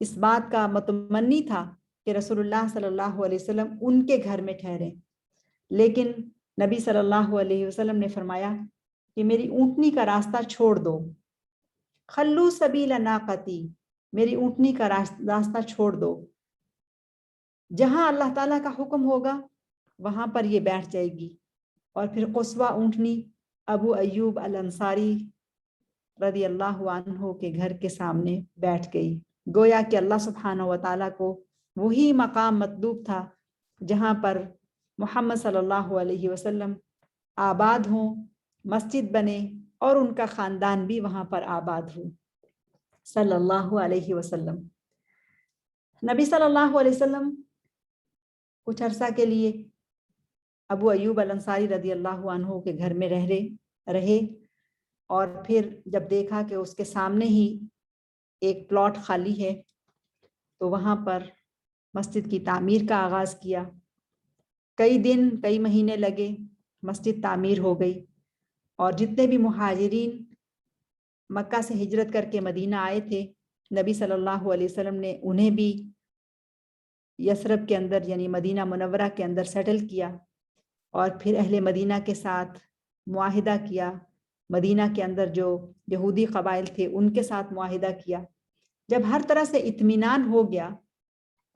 A: اس بات کا متمنی تھا کہ رسول اللہ صلی اللہ علیہ وسلم ان کے گھر میں ٹھہریں. لیکن نبی صلی اللہ علیہ وسلم نے فرمایا کہ میری اونٹنی کا راستہ چھوڑ دو. خلو سبیل ناقتی، میری اونٹنی کا راستہ چھوڑ دو. جہاں اللہ تعالیٰ کا حکم ہوگا وہاں پر یہ بیٹھ جائے گی. اور پھر قصوہ اونٹنی ابو ایوب الانصاری رضی اللہ عنہ کے گھر کے سامنے بیٹھ گئی. گویا کہ اللہ سبحانہ و تعالیٰ کو وہی مقام مطلوب تھا جہاں پر محمد صلی اللہ علیہ وسلم آباد ہوں، مسجد بنے، اور ان کا خاندان بھی وہاں پر آباد ہو صلی اللہ علیہ وسلم. نبی صلی اللہ علیہ وسلم کچھ عرصہ کے لیے ابو ایوب الانصاری رضی اللہ عنہ کے گھر میں رہے، اور پھر جب دیکھا کہ اس کے سامنے ہی ایک پلاٹ خالی ہے تو وہاں پر مسجد کی تعمیر کا آغاز کیا. کئی دن کئی مہینے لگے، مسجد تعمیر ہو گئی، اور جتنے بھی مہاجرین مکہ سے ہجرت کر کے مدینہ آئے تھے، نبی صلی اللہ علیہ وسلم نے انہیں بھی یثرب کے اندر یعنی مدینہ منورہ کے اندر سیٹل کیا، اور پھر اہل مدینہ کے ساتھ معاہدہ کیا. مدینہ کے اندر جو یہودی قبائل تھے ان کے ساتھ معاہدہ کیا. جب ہر طرح سے اطمینان ہو گیا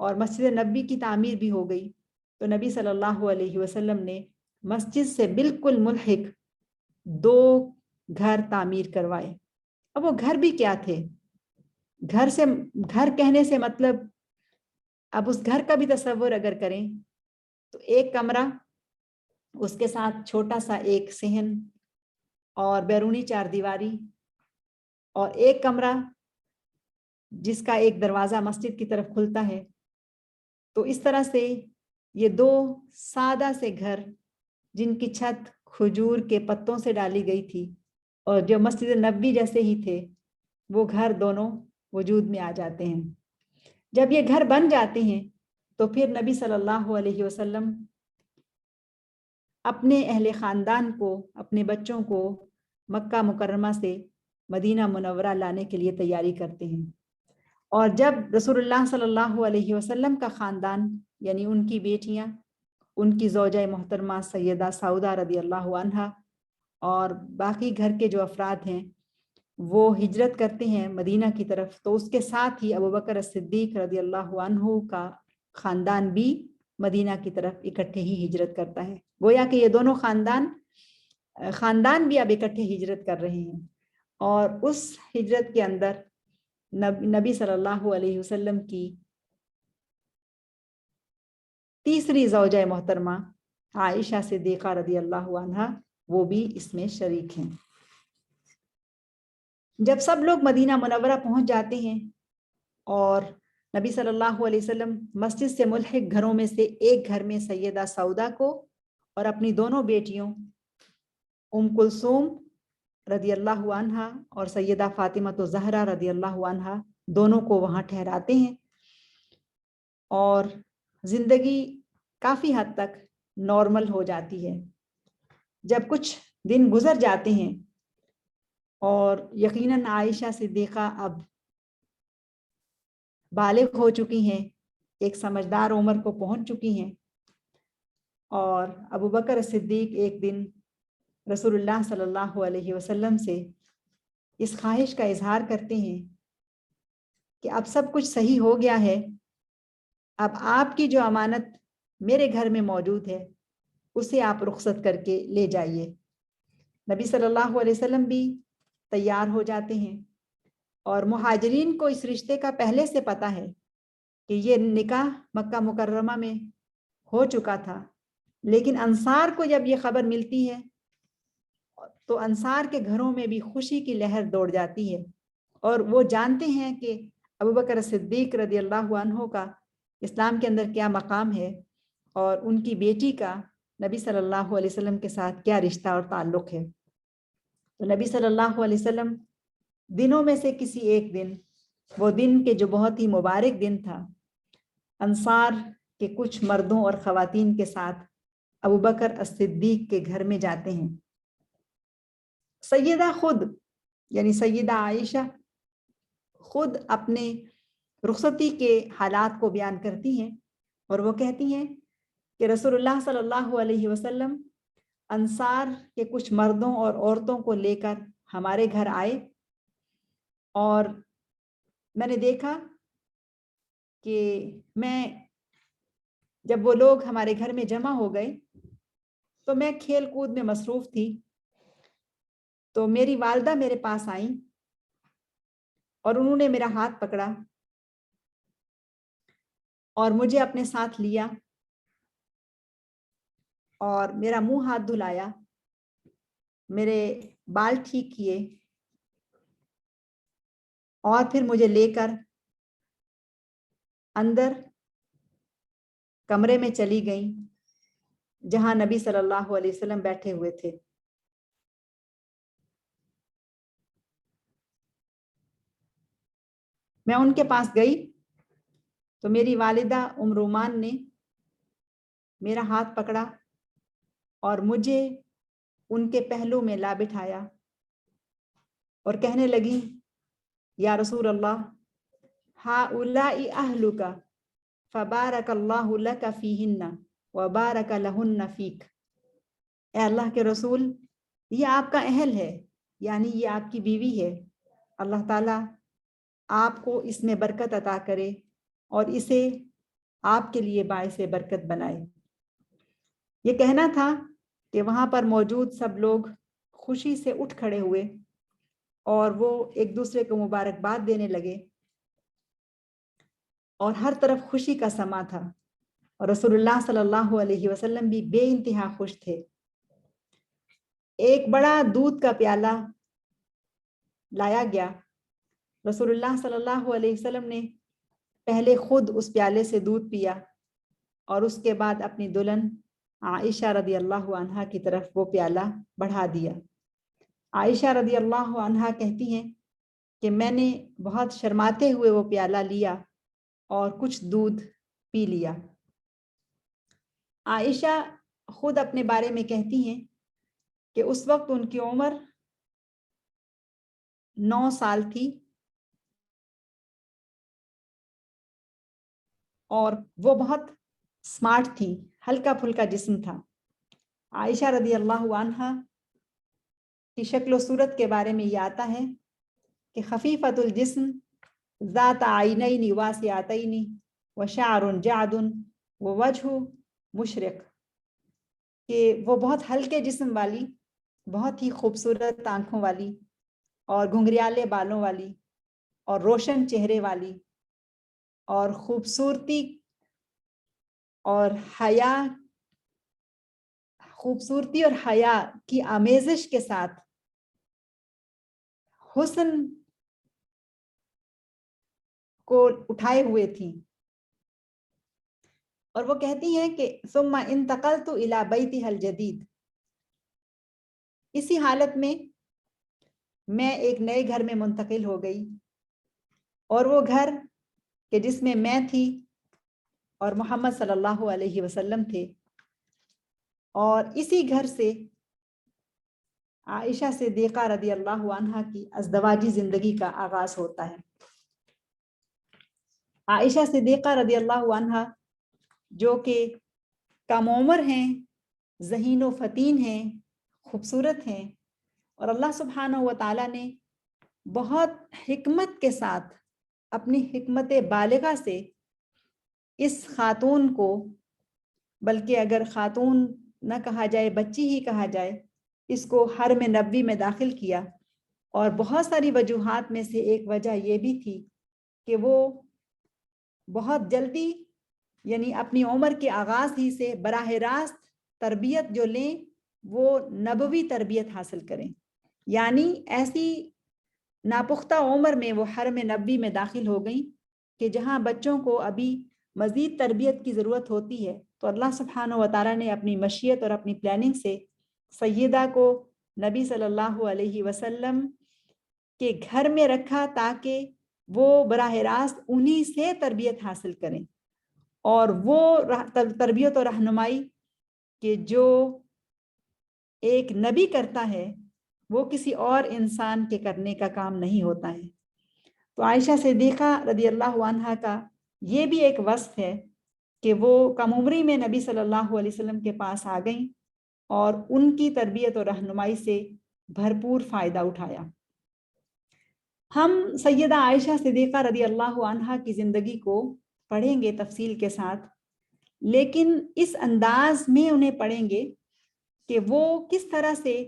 A: اور مسجد نبی کی تعمیر بھی ہو گئی تو نبی صلی اللہ علیہ وسلم نے مسجد سے بالکل ملحق 2 گھر تعمیر کروائے. اب وہ گھر بھی کیا تھے؟ گھر کہنے سے مطلب اب اس گھر کا بھی تصور اگر کریں تو ایک کمرہ، اس کے ساتھ چھوٹا سا ایک صحن اور بیرونی 4 دیواری، اور ایک کمرہ جس کا ایک دروازہ مسجد کی طرف کھلتا ہے. تو اس طرح سے یہ 2 سادہ سے گھر جن کی چھت کھجور کے پتوں سے ڈالی گئی تھی اور جو مسجد نبوی جیسے ہی تھے، وہ گھر دونوں وجود میں آ جاتے ہیں. جب یہ گھر بن جاتے ہیں تو پھر نبی صلی اللہ علیہ وسلم اپنے اہل خاندان کو، اپنے بچوں کو مکہ مکرمہ سے مدینہ منورہ لانے کے لیے تیاری کرتے ہیں. اور جب رسول اللہ صلی اللہ علیہ وسلم کا خاندان یعنی ان کی بیٹیاں، ان کی زوجہ محترمہ سیدہ سعودہ رضی اللہ عنہا اور باقی گھر کے جو افراد ہیں وہ ہجرت کرتے ہیں مدینہ کی طرف، تو اس کے ساتھ ہی ابوبکر صدیق رضی اللہ عنہ کا خاندان بھی مدینہ کی طرف اکٹھے ہی ہجرت کرتا ہے. گویا کہ یہ دونوں خاندان بھی اب اکٹھے ہجرت کر رہے ہیں. اور اس ہجرت کے اندر نبی صلی اللہ علیہ وسلم کی تیسری زوجہ محترمہ عائشہ صدیقہ رضی اللہ عنہا وہ بھی اس میں شریک ہیں. جب سب لوگ مدینہ منورہ پہنچ جاتے ہیں اور نبی صلی اللہ علیہ وسلم مسجد سے ملحق گھروں میں سے ایک گھر میں سیدہ سعودہ کو اور اپنی دونوں بیٹیوں ام کلثوم رضی اللہ عنہا اور سیدہ فاطمہ الزہرا رضی اللہ عنہا دونوں کو وہاں ٹھہراتے ہیں، اور زندگی کافی حد تک نارمل ہو جاتی ہے. جب کچھ دن گزر جاتے ہیں اور یقیناً عائشہ صدیقہ اب بالغ ہو چکی ہیں، ایک سمجھدار عمر کو پہنچ چکی ہیں، اور ابو بکر صدیق ایک دن رسول اللہ صلی اللہ علیہ وسلم سے اس خواہش کا اظہار کرتے ہیں کہ اب سب کچھ صحیح ہو گیا ہے، اب آپ کی جو امانت میرے گھر میں موجود ہے اسے آپ رخصت کر کے لے جائیے۔ نبی صلی اللہ علیہ وسلم بھی تیار ہو جاتے ہیں، اور مہاجرین کو اس رشتے کا پہلے سے پتہ ہے کہ یہ نکاح مکہ مکرمہ میں ہو چکا تھا، لیکن انصار کو جب یہ خبر ملتی ہے تو انصار کے گھروں میں بھی خوشی کی لہر دوڑ جاتی ہے، اور وہ جانتے ہیں کہ ابوبکر صدیق رضی اللہ عنہ کا اسلام کے اندر کیا مقام ہے، اور ان کی بیٹی کا نبی صلی اللہ علیہ وسلم کے ساتھ کیا رشتہ اور تعلق ہے۔ تو نبی صلی اللہ علیہ وسلم دنوں میں سے کسی ایک دن، وہ دن کہ جو بہت ہی مبارک دن تھا، انصار کے کچھ مردوں اور خواتین کے ساتھ ابوبکر الصدیق کے گھر میں جاتے ہیں۔ سیدہ خود یعنی سیدہ عائشہ خود اپنے رخصتی کے حالات کو بیان کرتی ہیں، اور وہ کہتی ہیں کہ رسول اللہ صلی اللہ علیہ وسلم انصار کے کچھ مردوں اور عورتوں کو لے کر ہمارے گھر آئے، اور میں نے دیکھا کہ جب وہ لوگ ہمارے گھر میں جمع ہو گئے تو میں کھیل کود میں مصروف تھی، تو میری والدہ میرے پاس آئیں اور انہوں نے میرا ہاتھ پکڑا اور مجھے اپنے ساتھ لیا اور میرا منہ ہاتھ دھلایا، میرے بال ٹھیک کیے، اور پھر مجھے لے کر اندر کمرے میں چلی گئیں جہاں نبی صلی اللہ علیہ وسلم بیٹھے ہوئے تھے۔ میں ان کے پاس گئی تو میری والدہ ام رومان نے میرا ہاتھ پکڑا اور مجھے ان کے پہلو میں لا بٹھایا اور کہنے لگی، یا رسول اللہ، ہؤلاء اہلک فبارک اللہ لک فیہن وبارک لہن فیک۔ اے اللہ کے رسول، یہ آپ کا اہل ہے، یعنی یہ آپ کی بیوی ہے، اللہ تعالیٰ آپ کو اس میں برکت عطا کرے اور اسے آپ کے لیے باعث برکت بنائے۔ یہ کہنا تھا کہ وہاں پر موجود سب لوگ خوشی سے اٹھ کھڑے ہوئے اور وہ ایک دوسرے کو مبارکباد دینے لگے، اور ہر طرف خوشی کا سما تھا، اور رسول اللہ صلی اللہ علیہ وسلم بھی بے انتہا خوش تھے۔ ایک بڑا دودھ کا پیالہ لایا گیا، رسول اللہ صلی اللہ علیہ وسلم نے پہلے خود اس پیالے سے دودھ پیا اور اس کے بعد اپنی دلہن عائشہ رضی اللہ عنہا کی طرف وہ پیالہ بڑھا دیا۔ عائشہ رضی اللہ عنہا کہتی ہیں کہ میں نے بہت شرماتے ہوئے وہ پیالہ لیا اور کچھ دودھ پی لیا۔ عائشہ خود اپنے بارے میں کہتی ہیں کہ اس وقت ان کی عمر 9 سال تھی اور وہ بہت سمارٹ تھی، ہلکا پھلکا جسم تھا۔ عائشہ رضی اللہ عنہا کی شکل و صورت کے بارے میں یہ آتا ہے کہ خفیفۃ الجسم ذات عینین واسعتین وشعر جعد ووجہ مشرق، کہ وہ بہت ہلکے جسم والی، بہت ہی خوبصورت آنکھوں والی اور گھنگریالے بالوں والی اور روشن چہرے والی، اور خوبصورتی اور حیا کی آمیزش کے ساتھ حسن کو اٹھائے ہوئے تھیں۔ اور وہ کہتی ہیں کہ ثم انتقلت الى بیتها الجدید، اسی حالت میں میں ایک نئے گھر میں منتقل ہو گئی، اور وہ گھر کہ جس میں تھی اور محمد صلی اللہ علیہ وسلم تھے، اور اسی گھر سے عائشہ صدیقہ رضی اللہ عنہا کی ازدواجی زندگی کا آغاز ہوتا ہے۔ عائشہ صدیقہ رضی اللہ عنہا جو کہ کم عمر ہیں، ذہین و فتین ہیں، خوبصورت ہیں، اور اللہ سبحانہ و تعالیٰ نے بہت حکمت کے ساتھ اپنی حکمت بالغہ سے اس خاتون کو، بلکہ اگر خاتون نہ کہا جائے بچی ہی کہا جائے، اس کو حرم نبوی میں داخل کیا. اور بہت ساری وجوہات میں سے ایک وجہ یہ بھی تھی کہ وہ بہت جلدی یعنی اپنی عمر کے آغاز ہی سے براہ راست تربیت جو لیں وہ نبوی تربیت حاصل کریں. یعنی ایسی ناپختہ عمر میں وہ حرم نبوی میں داخل ہو گئیں کہ جہاں بچوں کو ابھی مزید تربیت کی ضرورت ہوتی ہے. تو اللہ سبحانہ و تعالیٰ نے اپنی مشیت اور اپنی پلاننگ سے سیدہ کو نبی صلی اللہ علیہ وسلم کے گھر میں رکھا تاکہ وہ براہ راست انہی سے تربیت حاصل کریں. اور وہ تربیت اور رہنمائی کہ جو ایک نبی کرتا ہے وہ کسی اور انسان کے کرنے کا کام نہیں ہوتا ہے. تو عائشہ صدیقہ رضی اللہ عنہا کا یہ بھی ایک وصف ہے کہ وہ کم عمری میں نبی صلی اللہ علیہ وسلم کے پاس آ گئیں اور ان کی تربیت اور رہنمائی سے بھرپور فائدہ اٹھایا. ہم سیدہ عائشہ صدیقہ رضی اللہ عنہا کی زندگی کو پڑھیں گے تفصیل کے ساتھ، لیکن اس انداز میں انہیں پڑھیں گے کہ وہ کس طرح سے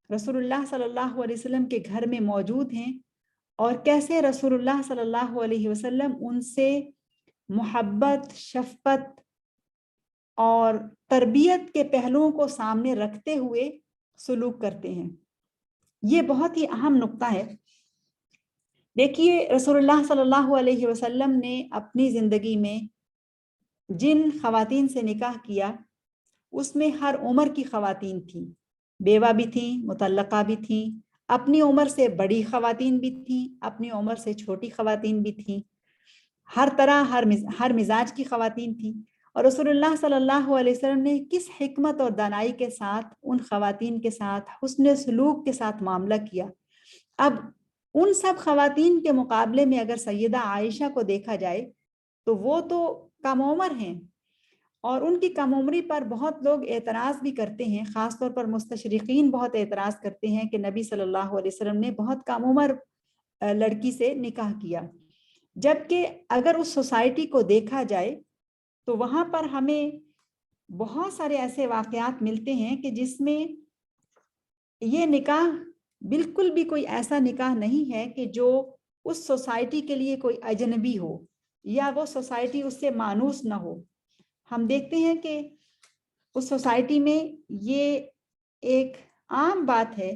A: رسول اللہ صلی اللہ علیہ وسلم کے گھر میں موجود ہیں اور کیسے رسول اللہ صلی اللہ علیہ وسلم ان سے محبت، شفقت اور تربیت کے پہلوؤں کو سامنے رکھتے ہوئے سلوک کرتے ہیں. یہ بہت ہی اہم نقطہ ہے. دیکھیے رسول اللہ صلی اللہ علیہ وسلم نے اپنی زندگی میں جن خواتین سے نکاح کیا اس میں ہر عمر کی خواتین تھیں، بیوہ بھی تھیں، مطلقہ بھی تھیں، اپنی عمر سے بڑی خواتین بھی تھیں، اپنی عمر سے چھوٹی خواتین بھی تھیں، ہر طرح ہر مزاج کی خواتین تھیں. اور رسول اللہ صلی اللہ علیہ وسلم نے کس حکمت اور دانائی کے ساتھ ان خواتین کے ساتھ حسن سلوک کے ساتھ معاملہ کیا. اب ان سب خواتین کے مقابلے میں اگر سیدہ عائشہ کو دیکھا جائے تو وہ تو کم عمر ہیں، اور ان کی کم عمری پر بہت لوگ اعتراض بھی کرتے ہیں، خاص طور پر مستشرقین بہت اعتراض کرتے ہیں کہ نبی صلی اللہ علیہ وسلم نے بہت کم عمر لڑکی سے نکاح کیا. جبکہ اگر اس سوسائٹی کو دیکھا جائے تو وہاں پر ہمیں بہت سارے ایسے واقعات ملتے ہیں کہ جس میں یہ نکاح بالکل بھی کوئی ایسا نکاح نہیں ہے کہ جو اس سوسائٹی کے لیے کوئی اجنبی ہو یا وہ سوسائٹی اس سے مانوس نہ ہو. ہم دیکھتے ہیں کہ اس سوسائٹی میں یہ ایک عام بات ہے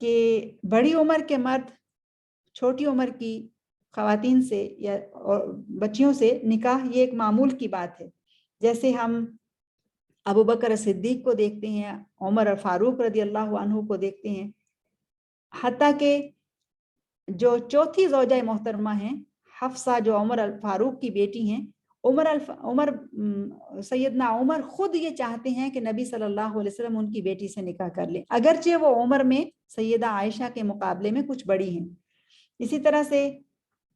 A: کہ بڑی عمر کے مرد چھوٹی عمر کی خواتین سے یا بچیوں سے نکاح یہ ایک معمول کی بات ہے. جیسے ہم ابو بکر صدیق کو دیکھتے ہیں، عمر فاروق رضی اللہ عنہ کو دیکھتے ہیں، حتیٰ کہ جو چوتھی زوجہ محترمہ ہیں حفصہ جو عمر فاروق کی بیٹی ہیں، سیدنا عمر خود یہ چاہتے ہیں کہ نبی صلی اللہ علیہ وسلم ان کی بیٹی سے نکاح کر لیں، اگرچہ وہ عمر میں سیدہ عائشہ کے مقابلے میں کچھ بڑی ہیں. اسی طرح سے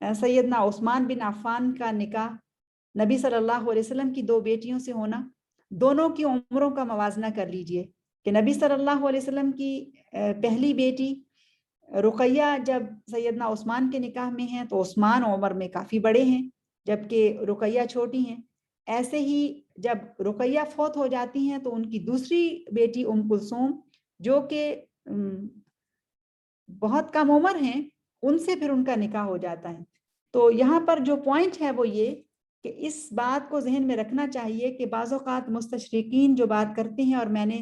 A: سیدنا عثمان بن عفان کا نکاح نبی صلی اللہ علیہ وسلم کی دو بیٹیوں سے ہونا، دونوں کی عمروں کا موازنہ کر لیجئے کہ نبی صلی اللہ علیہ وسلم کی پہلی بیٹی رقیہ جب سیدنا عثمان کے نکاح میں ہیں تو عثمان عمر میں کافی بڑے ہیں جبکہ رقیہ چھوٹی ہیں. ایسے ہی جب رقیہ فوت ہو جاتی ہیں تو ان کی دوسری بیٹی ام کلثوم جو کہ بہت کم عمر ہیں ان سے پھر ان کا نکاح ہو جاتا ہے. تو یہاں پر جو پوائنٹ ہے وہ یہ کہ اس بات کو ذہن میں رکھنا چاہیے کہ بعض اوقات مستشرقین جو بات کرتے ہیں، اور میں نے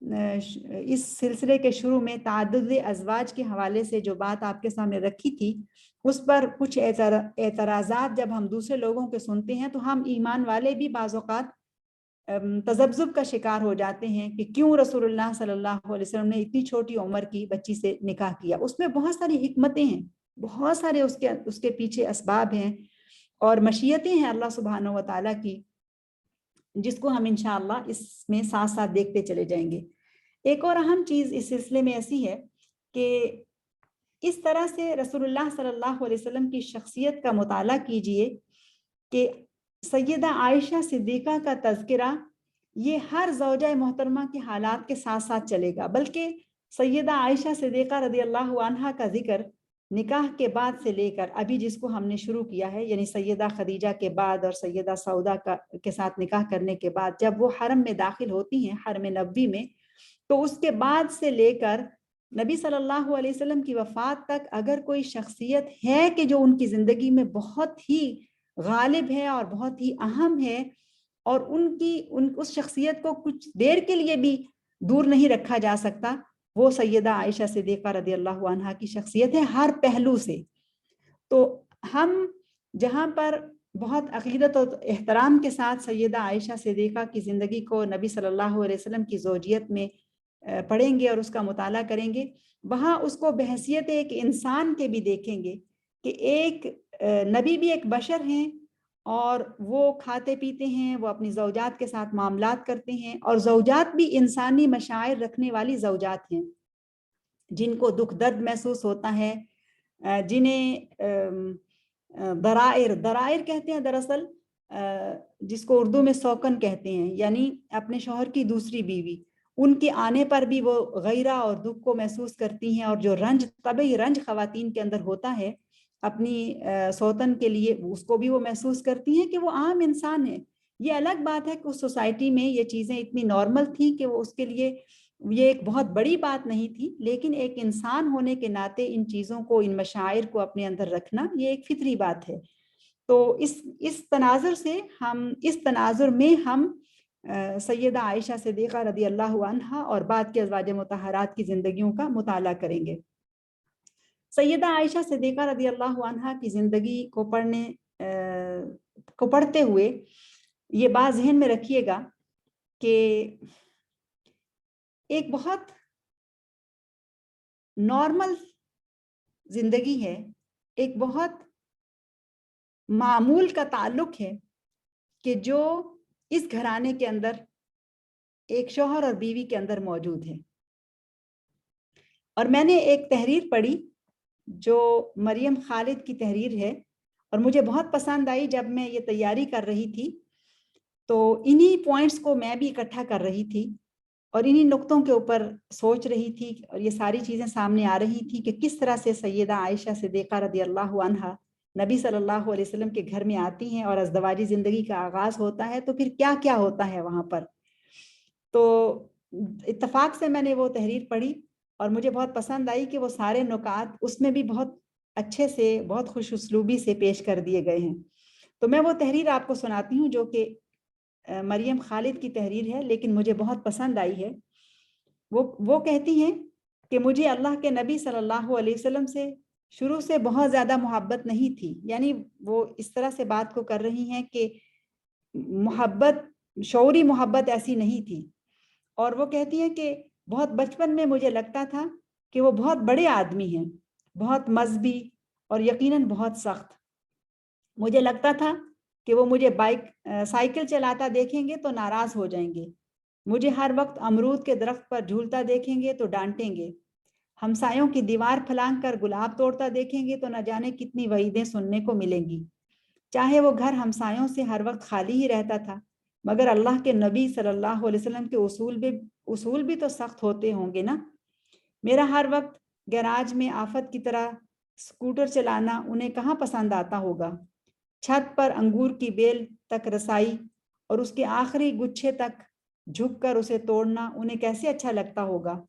A: اس سلسلے کے شروع میں تعدد ازواج کے حوالے سے جو بات آپ کے سامنے رکھی تھی اس پر کچھ اعتراضات جب ہم دوسرے لوگوں کے سنتے ہیں تو ہم ایمان والے بھی بعض اوقات تذبذب کا شکار ہو جاتے ہیں کہ کیوں رسول اللہ صلی اللہ علیہ وسلم نے اتنی چھوٹی عمر کی بچی سے نکاح کیا. اس میں بہت ساری حکمتیں ہیں، بہت سارے اس کے پیچھے اسباب ہیں اور مشیتیں ہیں اللہ سبحانہ و تعالیٰ کی، جس کو ہم انشاءاللہ اس میں ساتھ ساتھ دیکھتے چلے جائیں گے. ایک اور اہم چیز اس سلسلے میں ایسی ہے کہ اس طرح سے رسول اللہ صلی اللہ علیہ وسلم کی شخصیت کا مطالعہ کیجئے کہ سیدہ عائشہ صدیقہ کا تذکرہ یہ ہر زوجہ محترمہ کے حالات کے ساتھ ساتھ چلے گا، بلکہ سیدہ عائشہ صدیقہ رضی اللہ عنہا کا ذکر نکاح کے بعد سے لے کر ابھی جس کو ہم نے شروع کیا ہے، یعنی سیدہ خدیجہ کے بعد اور سیدہ سودا کے ساتھ نکاح کرنے کے بعد جب وہ حرم میں داخل ہوتی ہیں، حرم نبوی میں، تو اس کے بعد سے لے کر نبی صلی اللہ علیہ وسلم کی وفات تک اگر کوئی شخصیت ہے کہ جو ان کی زندگی میں بہت ہی غالب ہے اور بہت ہی اہم ہے اور اس شخصیت کو کچھ دیر کے لیے بھی دور نہیں رکھا جا سکتا، وہ سیدہ عائشہ صدیقہ رضی اللہ عنہا کی شخصیت ہے ہر پہلو سے۔ تو ہم جہاں پر بہت عقیدت اور احترام کے ساتھ سیدہ عائشہ صدیقہ کی زندگی کو نبی صلی اللہ علیہ وسلم کی زوجیت میں پڑھیں گے اور اس کا مطالعہ کریں گے، وہاں اس کو بحیثیت ایک انسان کے بھی دیکھیں گے کہ ایک نبی بھی ایک بشر ہیں اور وہ کھاتے پیتے ہیں، وہ اپنی زوجات کے ساتھ معاملات کرتے ہیں، اور زوجات بھی انسانی مشاعر رکھنے والی زوجات ہیں جن کو دکھ درد محسوس ہوتا ہے، جنہیں درائر کہتے ہیں دراصل، جس کو اردو میں سوکن کہتے ہیں، یعنی اپنے شوہر کی دوسری بیوی، ان کے آنے پر بھی وہ غیرہ اور دکھ کو محسوس کرتی ہیں، اور جو طبعی رنج خواتین کے اندر ہوتا ہے اپنی سوتن کے لیے، اس کو بھی وہ محسوس کرتی ہیں کہ وہ عام انسان ہے۔ یہ الگ بات ہے کہ اس سوسائٹی میں یہ چیزیں اتنی نارمل تھیں کہ وہ اس کے لیے یہ ایک بہت بڑی بات نہیں تھی، لیکن ایک انسان ہونے کے ناطے ان چیزوں کو، ان مشاعر کو اپنے اندر رکھنا یہ ایک فطری بات ہے۔ تو اس تناظر میں ہم سیدہ عائشہ صدیقہ رضی اللہ عنہا اور بعد کے ازواج مطہرات کی زندگیوں کا مطالعہ کریں گے۔ سیدہ عائشہ صدیقہ رضی اللہ عنہا کی زندگی کو پڑھتے ہوئے یہ بات ذہن میں رکھیے گا کہ ایک بہت نارمل زندگی ہے، ایک بہت معمول کا تعلق ہے کہ جو اس گھرانے کے اندر ایک شوہر اور بیوی کے اندر موجود ہے۔ اور میں نے ایک تحریر پڑھی جو مریم خالد کی تحریر ہے، اور مجھے بہت پسند آئی جب میں یہ تیاری کر رہی تھی، تو انہی پوائنٹس کو میں بھی اکٹھا کر رہی تھی اور انہی نقطوں کے اوپر سوچ رہی تھی، اور یہ ساری چیزیں سامنے آ رہی تھی کہ کس طرح سے سیدہ عائشہ صدیقہ رضی اللہ عنہا نبی صلی اللہ علیہ وسلم کے گھر میں آتی ہیں اور ازدواجی زندگی کا آغاز ہوتا ہے، تو پھر کیا کیا ہوتا ہے وہاں پر۔ تو اتفاق سے میں نے وہ تحریر پڑھی اور مجھے بہت پسند آئی کہ وہ سارے نکات اس میں بھی بہت اچھے سے، بہت خوش اسلوبی سے پیش کر دیے گئے ہیں۔ تو میں وہ تحریر آپ کو سناتی ہوں جو کہ مریم خالد کی تحریر ہے، لیکن مجھے بہت پسند آئی ہے۔ وہ کہتی ہیں کہ مجھے اللہ کے نبی صلی اللہ علیہ وسلم سے شروع سے بہت زیادہ محبت نہیں تھی، یعنی وہ اس طرح سے بات کو کر رہی ہیں کہ محبت، شعوری محبت ایسی نہیں تھی، اور وہ کہتی ہیں کہ بہت بچپن میں مجھے لگتا تھا کہ وہ بہت بڑے آدمی ہیں، بہت مذہبی اور یقیناً بہت سخت۔ مجھے لگتا تھا کہ وہ مجھے سائیکل چلاتا دیکھیں گے تو ناراض ہو جائیں گے، مجھے ہر وقت امرود کے درخت پر جھولتا دیکھیں گے تو ڈانٹیں گے، ہمسایوں کی دیوار پھلانگ کر گلاب توڑتا دیکھیں گے تو نہ جانے کتنی وعیدیں سننے کو ملیں گی۔ چاہے وہ گھر ہمسایوں سے ہر وقت خالی ہی رہتا تھا، مگر اللہ کے نبی صلی اللہ علیہ وسلم کے اصول بھی تو سخت ہوتے ہوں گے نا۔ میرا ہر وقت گیراج میں آفت کی طرح سکوٹر چلانا انہیں کہاں پسند آتا ہوگا، چھت پر انگور کی بیل تک رسائی اور اس کے آخری گچھے تک جھک کر اسے توڑنا انہیں کیسے اچھا لگتا ہوگا،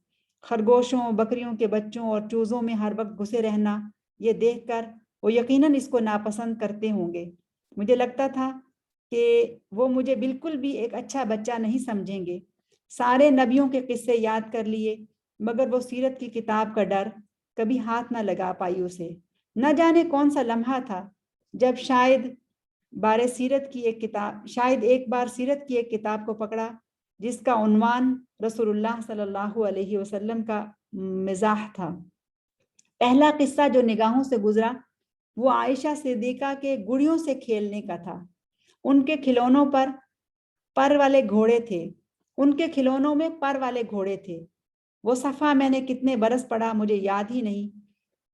A: خرگوشوں، بکریوں کے بچوں اور چوزوں میں ہر وقت گھسے رہنا، یہ دیکھ کر وہ یقیناً اس کو ناپسند کرتے ہوں گے۔ مجھے لگتا تھا کہ وہ مجھے بالکل بھی ایک اچھا بچہ نہیں سمجھیں گے۔ سارے نبیوں کے قصے یاد کر لیے، مگر وہ سیرت کی کتاب کا ڈر، کبھی ہاتھ نہ لگا پائی اسے۔ نہ جانے کون سا لمحہ تھا جب شاید ایک بار سیرت کی ایک کتاب کو پکڑا جس کا عنوان رسول اللہ صلی اللہ علیہ وسلم کا مزاح تھا۔ پہلا قصہ جو نگاہوں سے گزرا وہ عائشہ صدیقہ کے گڑیوں سے کھیلنے کا تھا۔ ان کے کھلونوں پر پر والے گھوڑے تھے، ان کے کھلونوں میں پر والے گھوڑے تھے۔ وہ صفحہ میں نے کتنے برس پڑھا مجھے یاد ہی نہیں،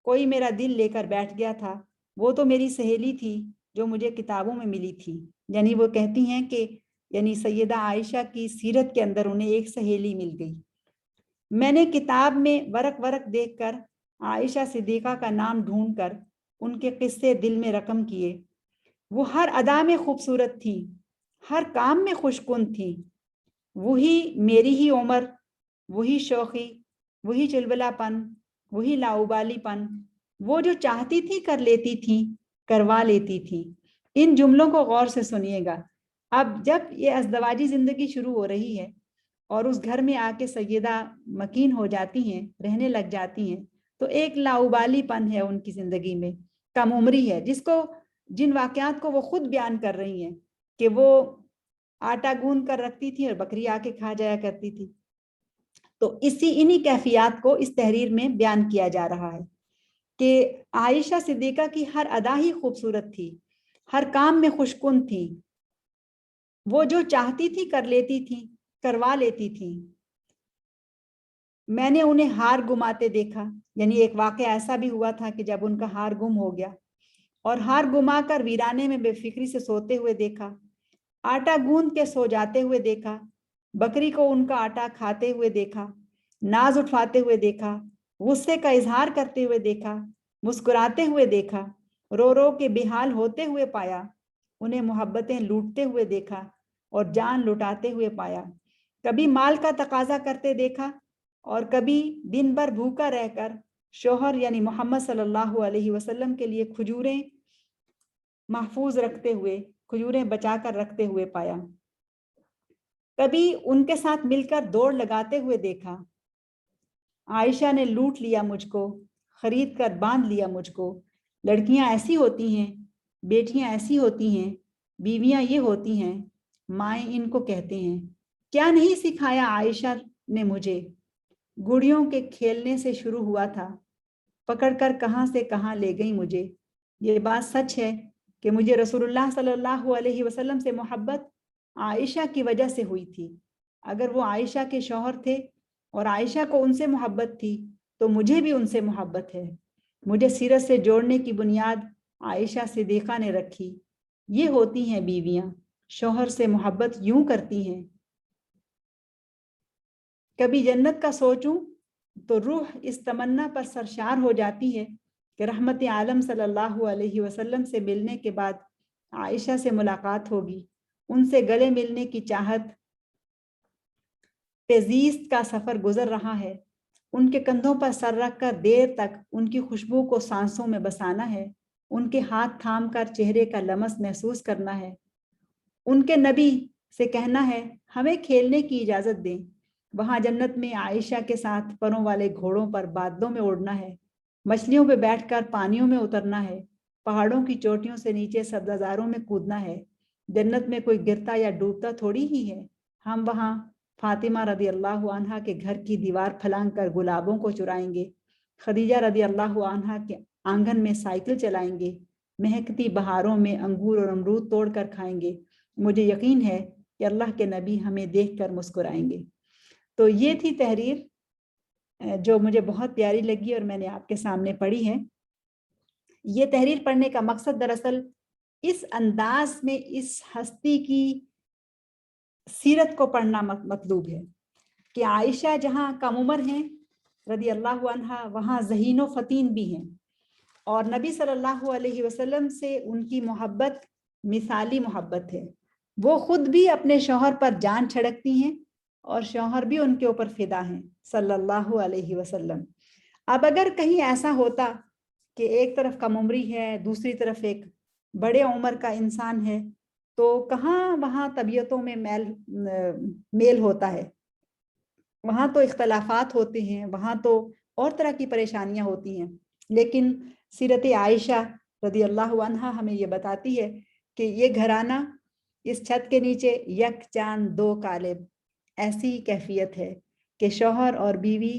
A: کوئی میرا دل لے کر بیٹھ گیا تھا، وہ تو میری سہیلی تھی، جو مجھے کتابوں میں ملی تھی. یعنی وہ کہتی ہیں کہ یعنی سیدہ عائشہ کی سیرت کے اندر انہیں ایک سہیلی مل گئی. میں نے کتاب میں ورق ورق دیکھ کر عائشہ صدیقہ کا نام ڈھونڈ کر ان کے قصے دل میں رقم کیے. وہ ہر ادا میں خوبصورت تھی, ہر کام میں خوشکن تھی. وہی میری ہی عمر, وہی شوخی, وہی چلبلا پن, وہی لاؤبالی پن. وہ جو چاہتی تھی کر لیتی تھی, کروا لیتی تھی. ان جملوں کو غور سے سنیے گا. اب جب یہ ازدواجی زندگی شروع ہو رہی ہے اور اس گھر میں آ کے سیدہ مکین ہو جاتی ہیں, رہنے لگ جاتی ہیں, تو ایک لاؤبالی پن ہے ان کی زندگی میں, کم عمری ہے, جن واقعات کو وہ خود بیان کر رہی ہیں کہ وہ آٹا گوندھ کر رکھتی تھی اور بکری آ کے کھا جایا کرتی تھی. تو انہی کیفیات کو اس تحریر میں بیان کیا جا رہا ہے کہ عائشہ صدیقہ کی ہر ادا ہی خوبصورت تھی, ہر کام میں خوشکن تھی. وہ جو چاہتی تھی کر لیتی تھی, کروا لیتی تھی. میں نے انہیں ہار گماتے دیکھا. یعنی ایک واقعہ ایسا بھی ہوا تھا کہ جب ان کا ہار گم ہو گیا, اور ہار گما کر ویرانے میں بے فکری سے سوتے ہوئے دیکھا. آٹا گوندھ کے سو جاتے ہوئے دیکھا. بکری کو ان کا آٹا کھاتے ہوئے دیکھا. ناز اٹھاتے ہوئے دیکھا. غصے کا اظہار کرتے ہوئے دیکھا. مسکراتے ہوئے دیکھا. رو رو کے بے حال ہوتے ہوئے پایا. انہیں محبتیں لوٹتے ہوئے دیکھا اور جان لٹاتے ہوئے پایا. کبھی مال کا تقاضا کرتے دیکھا, اور کبھی دن بھر بھوکا رہ کر شوہر یعنی محمد صلی اللہ علیہ وسلم کے لیے کھجوریں محفوظ رکھتے ہوئے, کھجوریں بچا کر رکھتے ہوئے پایا. کبھی ان کے ساتھ مل کر دوڑ لگاتے ہوئے دیکھا. عائشہ نے لوٹ لیا مجھ کو, خرید کر باندھ لیا مجھ کو. لڑکیاں ایسی ہوتی ہیں, بیٹیاں ایسی ہوتی ہیں, بیویاں یہ ہوتی ہیں, مائیں ان کو کہتے ہیں. کیا نہیں سکھایا عائشہ نے مجھے, گڑیوں کے کھیلنے سے شروع ہوا تھا, پکڑ کر کہاں سے کہاں لے گئی مجھے. یہ بات سچ ہے کہ مجھے رسول اللہ صلی اللہ علیہ وسلم سے محبت عائشہ کی وجہ سے ہوئی تھی. اگر وہ عائشہ کے شوہر تھے اور عائشہ کو ان سے محبت تھی تو مجھے بھی ان سے محبت ہے. مجھے سیرت سے جوڑنے کی بنیاد عائشہ صدیقہ نے رکھی. یہ ہوتی ہیں بیویاں, شوہر سے محبت یوں کرتی ہیں. کبھی جنت کا سوچوں تو روح اس تمنا پر سرشار ہو جاتی ہے کہ رحمت عالم صلی اللہ علیہ وسلم سے ملنے کے بعد عائشہ سے ملاقات ہوگی. ان سے گلے ملنے کی چاہت پہ زیست کا سفر گزر رہا ہے. ان کے کندھوں پر سر رکھ کر دیر تک ان کی خوشبو کو سانسوں میں بسانا ہے. ان کے ہاتھ تھام کر چہرے کا لمس محسوس کرنا ہے. ان کے نبی سے کہنا ہے ہمیں کھیلنے کی اجازت دیں. وہاں جنت میں عائشہ کے ساتھ پروں والے گھوڑوں پر بادلوں میں اڑنا ہے. مچھلیوں پہ بیٹھ کر پانیوں میں اترنا ہے. پہاڑوں کی چوٹیوں سے نیچے سبززاروں میں کودنا ہے. جنت میں کوئی گرتا یا ڈوبتا تھوڑی ہی ہے. ہم وہاں فاطمہ رضی اللہ عنہا کے گھر کی دیوار پھلانگ کر گلابوں کو چرائیں گے. خدیجہ رضی اللہ عنہا کے آنگن میں سائیکل چلائیں گے. مہکتی بہاروں میں انگور اور امرود توڑ کر کھائیں گے. مجھے یقین ہے کہ اللہ کے نبی ہمیں دیکھ کر مسکرائیں گے. تو یہ تھی تحریر جو مجھے بہت پیاری لگی اور میں نے آپ کے سامنے پڑھی ہے. یہ تحریر پڑھنے کا مقصد دراصل اس انداز میں اس ہستی کی سیرت کو پڑھنا مطلوب ہے کہ عائشہ جہاں کم عمر ہیں رضی اللہ عنہا, وہاں ذہین و فتین بھی ہیں, اور نبی صلی اللہ علیہ وسلم سے ان کی محبت مثالی محبت ہے. وہ خود بھی اپنے شوہر پر جان چھڑکتی ہیں اور شوہر بھی ان کے اوپر فدا ہیں صلی اللہ علیہ وسلم. اب اگر کہیں ایسا ہوتا کہ ایک طرف کم عمری ہے, دوسری طرف ایک بڑے عمر کا انسان ہے, تو کہاں وہاں طبیعتوں میں میل ہوتا ہے, وہاں تو اختلافات ہوتے ہیں, وہاں تو اور طرح کی پریشانیاں ہوتی ہیں. لیکن سیرت عائشہ رضی اللہ عنہا ہمیں یہ بتاتی ہے کہ یہ گھرانہ اس چھت کے نیچے یک چاند دو کالب, ایسی کیفیت ہے کہ شوہر اور بیوی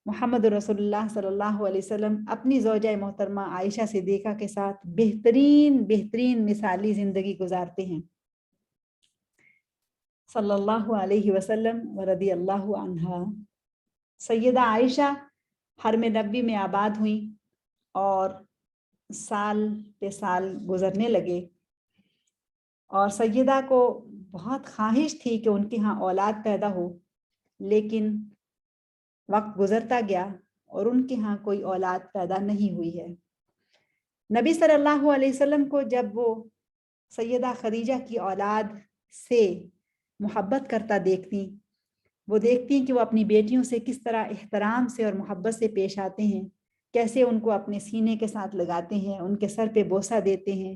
A: محمد رسول اللہ صلی اللہ علیہ وسلم اپنی زوجہ محترمہ عائشہ صدیقہ کے ساتھ بہترین مثالی زندگی گزارتے ہیں صلی اللہ علیہ وسلم ورضی اللہ عنہا. سیدہ عائشہ حرم نبوی میں آباد ہوئیں اور سال پہ سال گزرنے لگے. اور سیدہ کو بہت خواہش تھی کہ ان کے ہاں اولاد پیدا ہو، لیکن وقت گزرتا گیا اور ان کے ہاں کوئی اولاد پیدا نہیں ہوئی ہے۔ نبی صلی اللہ علیہ وسلم کو جب وہ سیدہ خدیجہ کی اولاد سے محبت کرتا دیکھتی، وہ دیکھتی کہ وہ اپنی بیٹیوں سے کس طرح احترام سے اور محبت سے پیش آتے ہیں، کیسے ان کو اپنے سینے کے ساتھ لگاتے ہیں، ان کے سر پہ بوسہ دیتے ہیں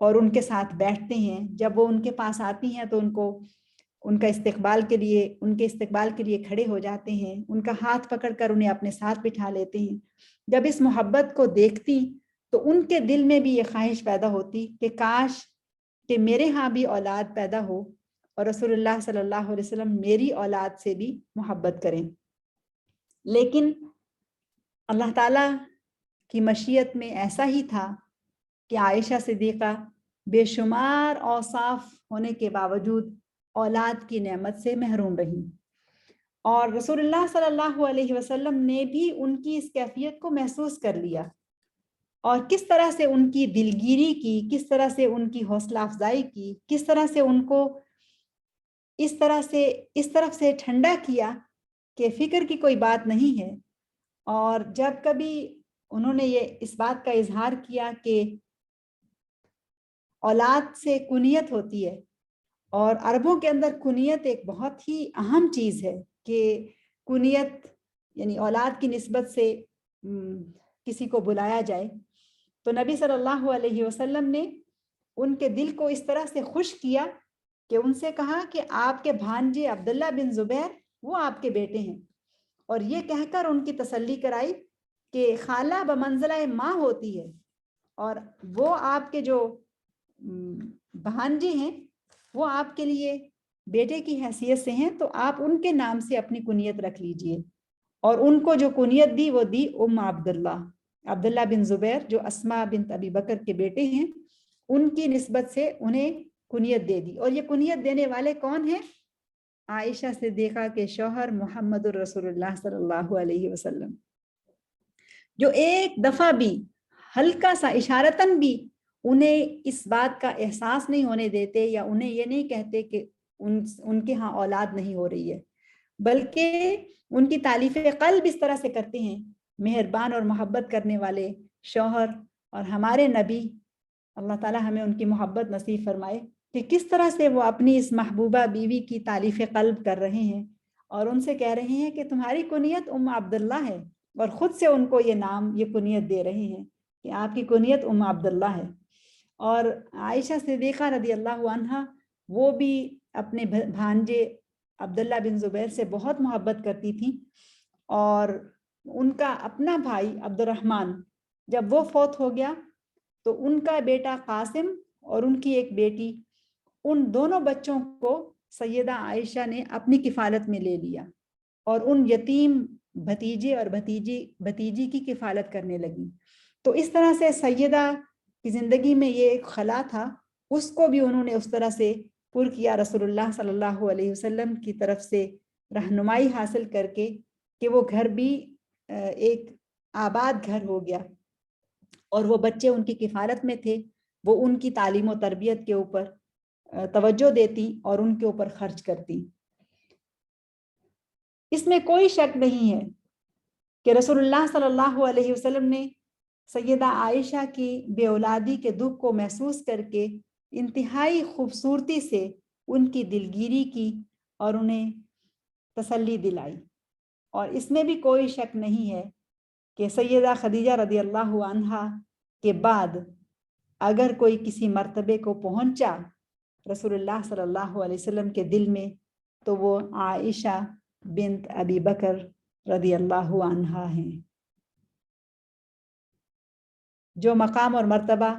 A: اور ان کے ساتھ بیٹھتے ہیں۔ جب وہ ان کے پاس آتی ہیں تو ان کے استقبال کے لیے کھڑے ہو جاتے ہیں، ان کا ہاتھ پکڑ کر انہیں اپنے ساتھ بٹھا لیتے ہیں۔ جب اس محبت کو دیکھتی تو ان کے دل میں بھی یہ خواہش پیدا ہوتی کہ کاش کہ میرے ہاں بھی اولاد پیدا ہو اور رسول اللہ صلی اللہ علیہ وسلم میری اولاد سے بھی محبت کریں۔ لیکن اللہ تعالیٰ کی مشیت میں ایسا ہی تھا کہ عائشہ صدیقہ بے شمار اوصاف ہونے کے باوجود اولاد کی نعمت سے محروم رہی، اور رسول اللہ صلی اللہ علیہ وسلم نے بھی ان کی اس کیفیت کو محسوس کر لیا، اور کس طرح سے ان کی دلگیری کی، کس طرح سے ان کی حوصلہ افزائی کی، کس طرح سے ان کو اس طرف سے ٹھنڈا کیا کہ فکر کی کوئی بات نہیں ہے۔ اور جب کبھی انہوں نے اس بات کا اظہار کیا کہ اولاد سے کنیت ہوتی ہے، اور عربوں کے اندر کنیت ایک بہت ہی اہم چیز ہے کہ کنیت یعنی اولاد کی نسبت سے کسی کو بلایا جائے، تو نبی صلی اللہ علیہ وسلم نے ان کے دل کو اس طرح سے خوش کیا کہ ان سے کہا کہ آپ کے بھانجے عبداللہ بن زبیر وہ آپ کے بیٹے ہیں، اور یہ کہہ کر ان کی تسلی کرائی کہ خالہ بمنزلہ ماں ہوتی ہے، اور وہ آپ کے جو بھانجے ہیں وہ آپ کے لیے بیٹے کی حیثیت سے ہیں، تو آپ ان کے نام سے اپنی کنیت رکھ لیجئے۔ اور ان کو جو کنیت دی وہ دی ام عبداللہ بن زبیر، جو اسماء بنت ابی بکر کے بیٹے ہیں، ان کی نسبت سے انہیں کنیت دے دی۔ اور یہ کنیت دینے والے کون ہیں؟ عائشہ صدیقہ کے شوہر محمد الرسول اللہ صلی اللہ علیہ وسلم، جو ایک دفعہ بھی ہلکا سا اشارتاً بھی انہیں اس بات کا احساس نہیں ہونے دیتے یا انہیں یہ نہیں کہتے کہ ان کے ہاں اولاد نہیں ہو رہی ہے، بلکہ ان کی تعریف قلب اس طرح سے کرتے ہیں۔ مہربان اور محبت کرنے والے شوہر اور ہمارے نبی، اللہ تعالی ہمیں ان کی محبت نصیب فرمائے، کہ کس طرح سے وہ اپنی اس محبوبہ بیوی کی تعریف قلب کر رہے ہیں اور ان سے کہہ رہے ہیں کہ تمہاری کنیت ام عبداللہ ہے، اور خود سے ان کو یہ کنیت دے رہے ہیں کہ آپ کی کنیت ام عبداللہ ہے۔ اور عائشہ صدیقہ رضی اللہ عنہ وہ بھی اپنے بھانجے عبداللہ بن زبیر سے بہت محبت کرتی تھی، اور ان کا اپنا بھائی عبد الرحمن جب وہ فوت ہو گیا تو ان کا بیٹا قاسم اور ان کی ایک بیٹی، ان دونوں بچوں کو سیدہ عائشہ نے اپنی کفالت میں لے لیا اور ان یتیم بھتیجے اور بھتیجی کی کفالت کرنے لگی۔ تو اس طرح سے سیدہ کی زندگی میں یہ ایک خلا تھا، اس کو بھی انہوں نے اس طرح سے پر کیا رسول اللہ صلی اللہ علیہ وسلم کی طرف سے رہنمائی حاصل کر کے، کہ وہ گھر بھی ایک آباد گھر ہو گیا، اور وہ بچے ان کی کفالت میں تھے، وہ ان کی تعلیم و تربیت کے اوپر توجہ دیتی اور ان کے اوپر خرچ کرتی۔ اس میں کوئی شک نہیں ہے کہ رسول اللہ صلی اللہ علیہ وسلم نے سیدہ عائشہ کی بے اولادی کے دکھ کو محسوس کر کے انتہائی خوبصورتی سے ان کی دلگیری کی اور انہیں تسلی دلائی۔ اور اس میں بھی کوئی شک نہیں ہے کہ سیدہ خدیجہ رضی اللہ عنہا کے بعد اگر کوئی کسی مرتبے کو پہنچا رسول اللہ صلی اللہ علیہ وسلم کے دل میں تو وہ عائشہ بنت ابی بکر رضی اللہ عنہا ہیں۔ جو مقام اور مرتبہ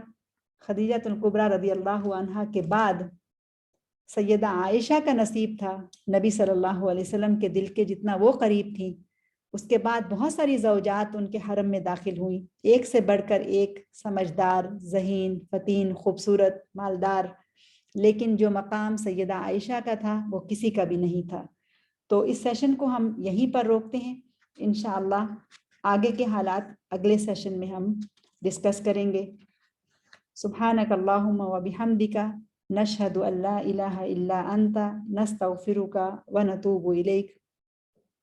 A: خدیجہ الکبریٰ رضی اللہ عنہا کے بعد سیدہ عائشہ کا نصیب تھا، نبی صلی اللہ علیہ وسلم کے دل کے جتنا وہ قریب تھی، اس کے بعد بہت ساری زوجات ان کے حرم میں داخل ہوئیں، ایک سے بڑھ کر ایک، سمجھدار، ذہین، فطین، خوبصورت، مالدار، لیکن جو مقام سیدہ عائشہ کا تھا وہ کسی کا بھی نہیں تھا۔ تو اس سیشن کو ہم یہیں پر روکتے ہیں، انشاءاللہ آگے کے حالات اگلے سیشن میں ہم ڈسکس کریں گے۔ سبحانک اللہم و بحمدک نشهد أن لا إله إلا أنت نستغفرك ونتوب إليك.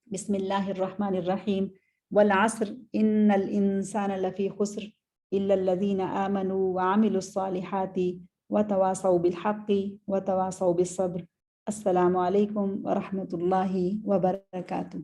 A: بسم الله الرحمن الرحيم. والعصر إن الإنسان لفي خسر إلا الذين آمنوا وعملوا الصالحات وتواصوا بالحق وتواصوا بالصبر. السلام عليكم ورحمة الله وبركاته.